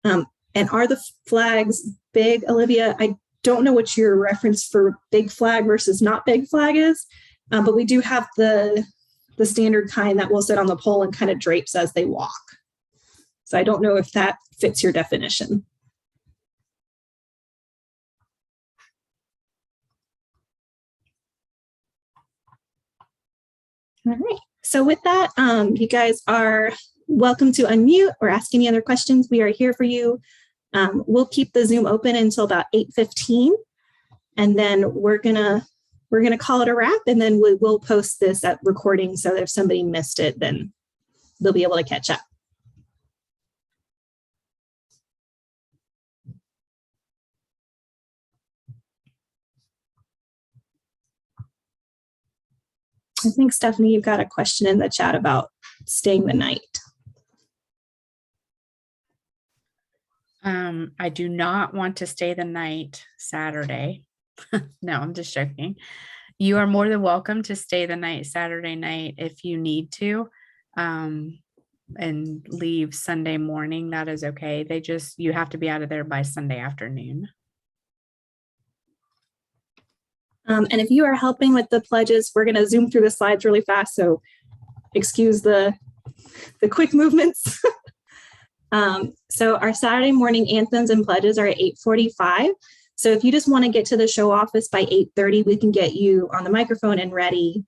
Speaker 1: And are the flags big, Olivia? I don't know what your reference for big flag versus not big flag is, but we do have the standard kind that will sit on the pole and kind of drapes as they walk. So I don't know if that fits your definition. All right. So with that, you guys are welcome to unmute or ask any other questions. We are here for you. We'll keep the Zoom open until about 8:15, and then we're gonna call it a wrap, and then we will post this at recording, so that if somebody missed it, then they'll be able to catch up. I think, Stephanie, you've got a question in the chat about staying the night.
Speaker 3: I do not want to stay the night Saturday. No, I'm just joking. You are more than welcome to stay the night Saturday night if you need to, and leave Sunday morning. That is okay. You have to be out of there by Sunday afternoon.
Speaker 1: And if you are helping with the pledges, we're going to zoom through the slides really fast, so excuse the quick movements. So our Saturday morning anthems and pledges are at 8:45. So if you just want to get to the show office by 8:30, we can get you on the microphone and ready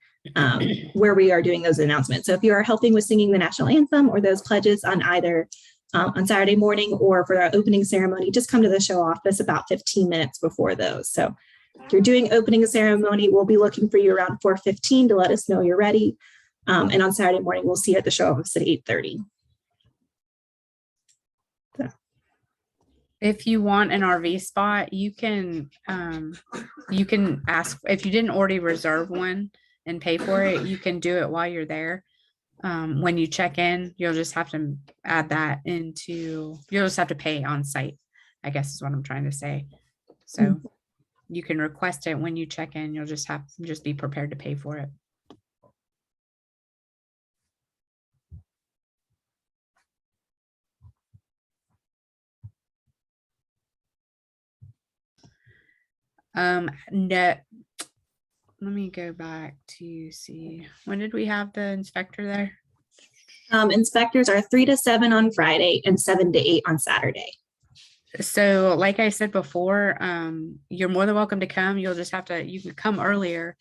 Speaker 1: where we are doing those announcements. So if you are helping with singing the national anthem or those pledges on either on Saturday morning or for our opening ceremony, just come to the show office about 15 minutes before those. So if you're doing opening ceremony, we'll be looking for you around 4:15 to let us know you're ready. And on Saturday morning, we'll see you at the show office at 8:30.
Speaker 3: If you want an RV spot, you can ask. If you didn't already reserve one and pay for it, you can do it while you're there. When you check in, you'll just have to add that you'll just have to pay on site, I guess is what I'm trying to say. So you can request it when you check in. You'll just be prepared to pay for it. No, let me go back to see, when did we have the inspector there?
Speaker 1: Inspectors are 3 to 7 on Friday and 7 to 8 on Saturday.
Speaker 3: So like I said before, you're more than welcome to come. You'll just have to, you can come earlier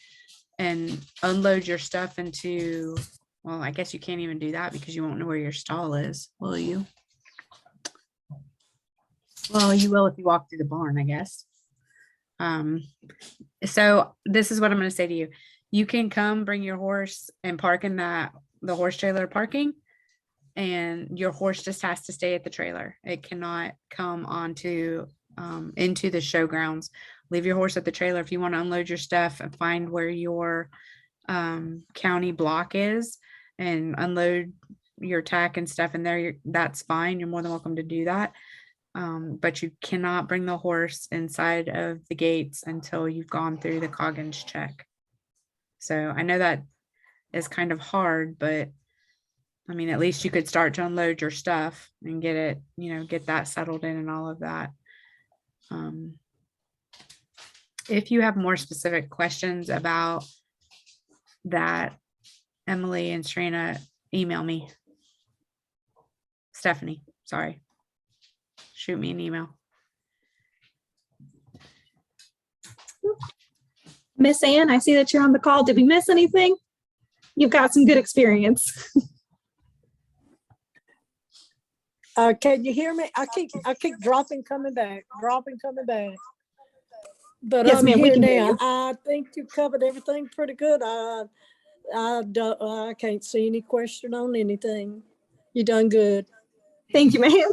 Speaker 3: and unload your stuff into, well, I guess you can't even do that because you won't know where your stall is, will you? Well, you will if you walk through the barn, I guess. So this is what I'm going to say to you. You can come bring your horse and park in the horse trailer parking, and your horse just has to stay at the trailer. It cannot come onto into the showgrounds leave your horse at the trailer. If you want to unload your stuff and find where your county block is and unload your tack and stuff in there, that's fine. You're more than welcome to do that. But you cannot bring the horse inside of the gates until you've gone through the Coggins check. So I know that is kind of hard, but I mean, at least you could start to unload your stuff and get it, get that settled in and all of that. If you have more specific questions about that, Emily and Serena, email me. Stephanie, sorry. Shoot me an email.
Speaker 1: Miss Ann, I see that you're on the call. Did we miss anything? You've got some good experience.
Speaker 6: Can you hear me? I keep dropping, coming back. But
Speaker 1: Yes,
Speaker 6: I'm
Speaker 1: ma'am, we
Speaker 6: here
Speaker 1: can hear
Speaker 6: now.
Speaker 1: you.
Speaker 6: I think you covered everything pretty good. I can't see any question on anything. You done good.
Speaker 1: Thank you, ma'am.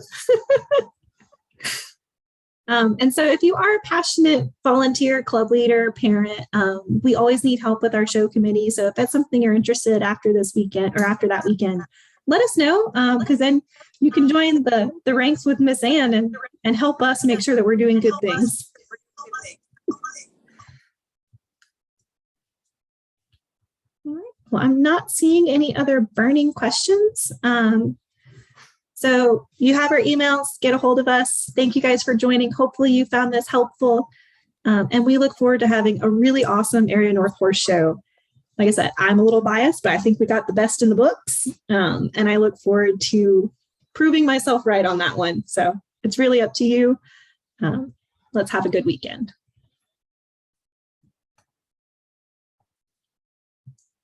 Speaker 1: And so if you are a passionate volunteer, club leader, parent, we always need help with our show committee. So if that's something you're interested after this weekend or after that weekend, let us know, because then you can join the ranks with Miss Ann and help us make sure that we're doing good things. All right. Well, I'm not seeing any other burning questions. So you have our emails, get a hold of us. Thank you guys for joining. Hopefully you found this helpful. And we look forward to having a really awesome Area North Horse Show. Like I said, I'm a little biased, but I think we got the best in the books. And I look forward to proving myself right on that one. So it's really up to you. Let's have a good weekend.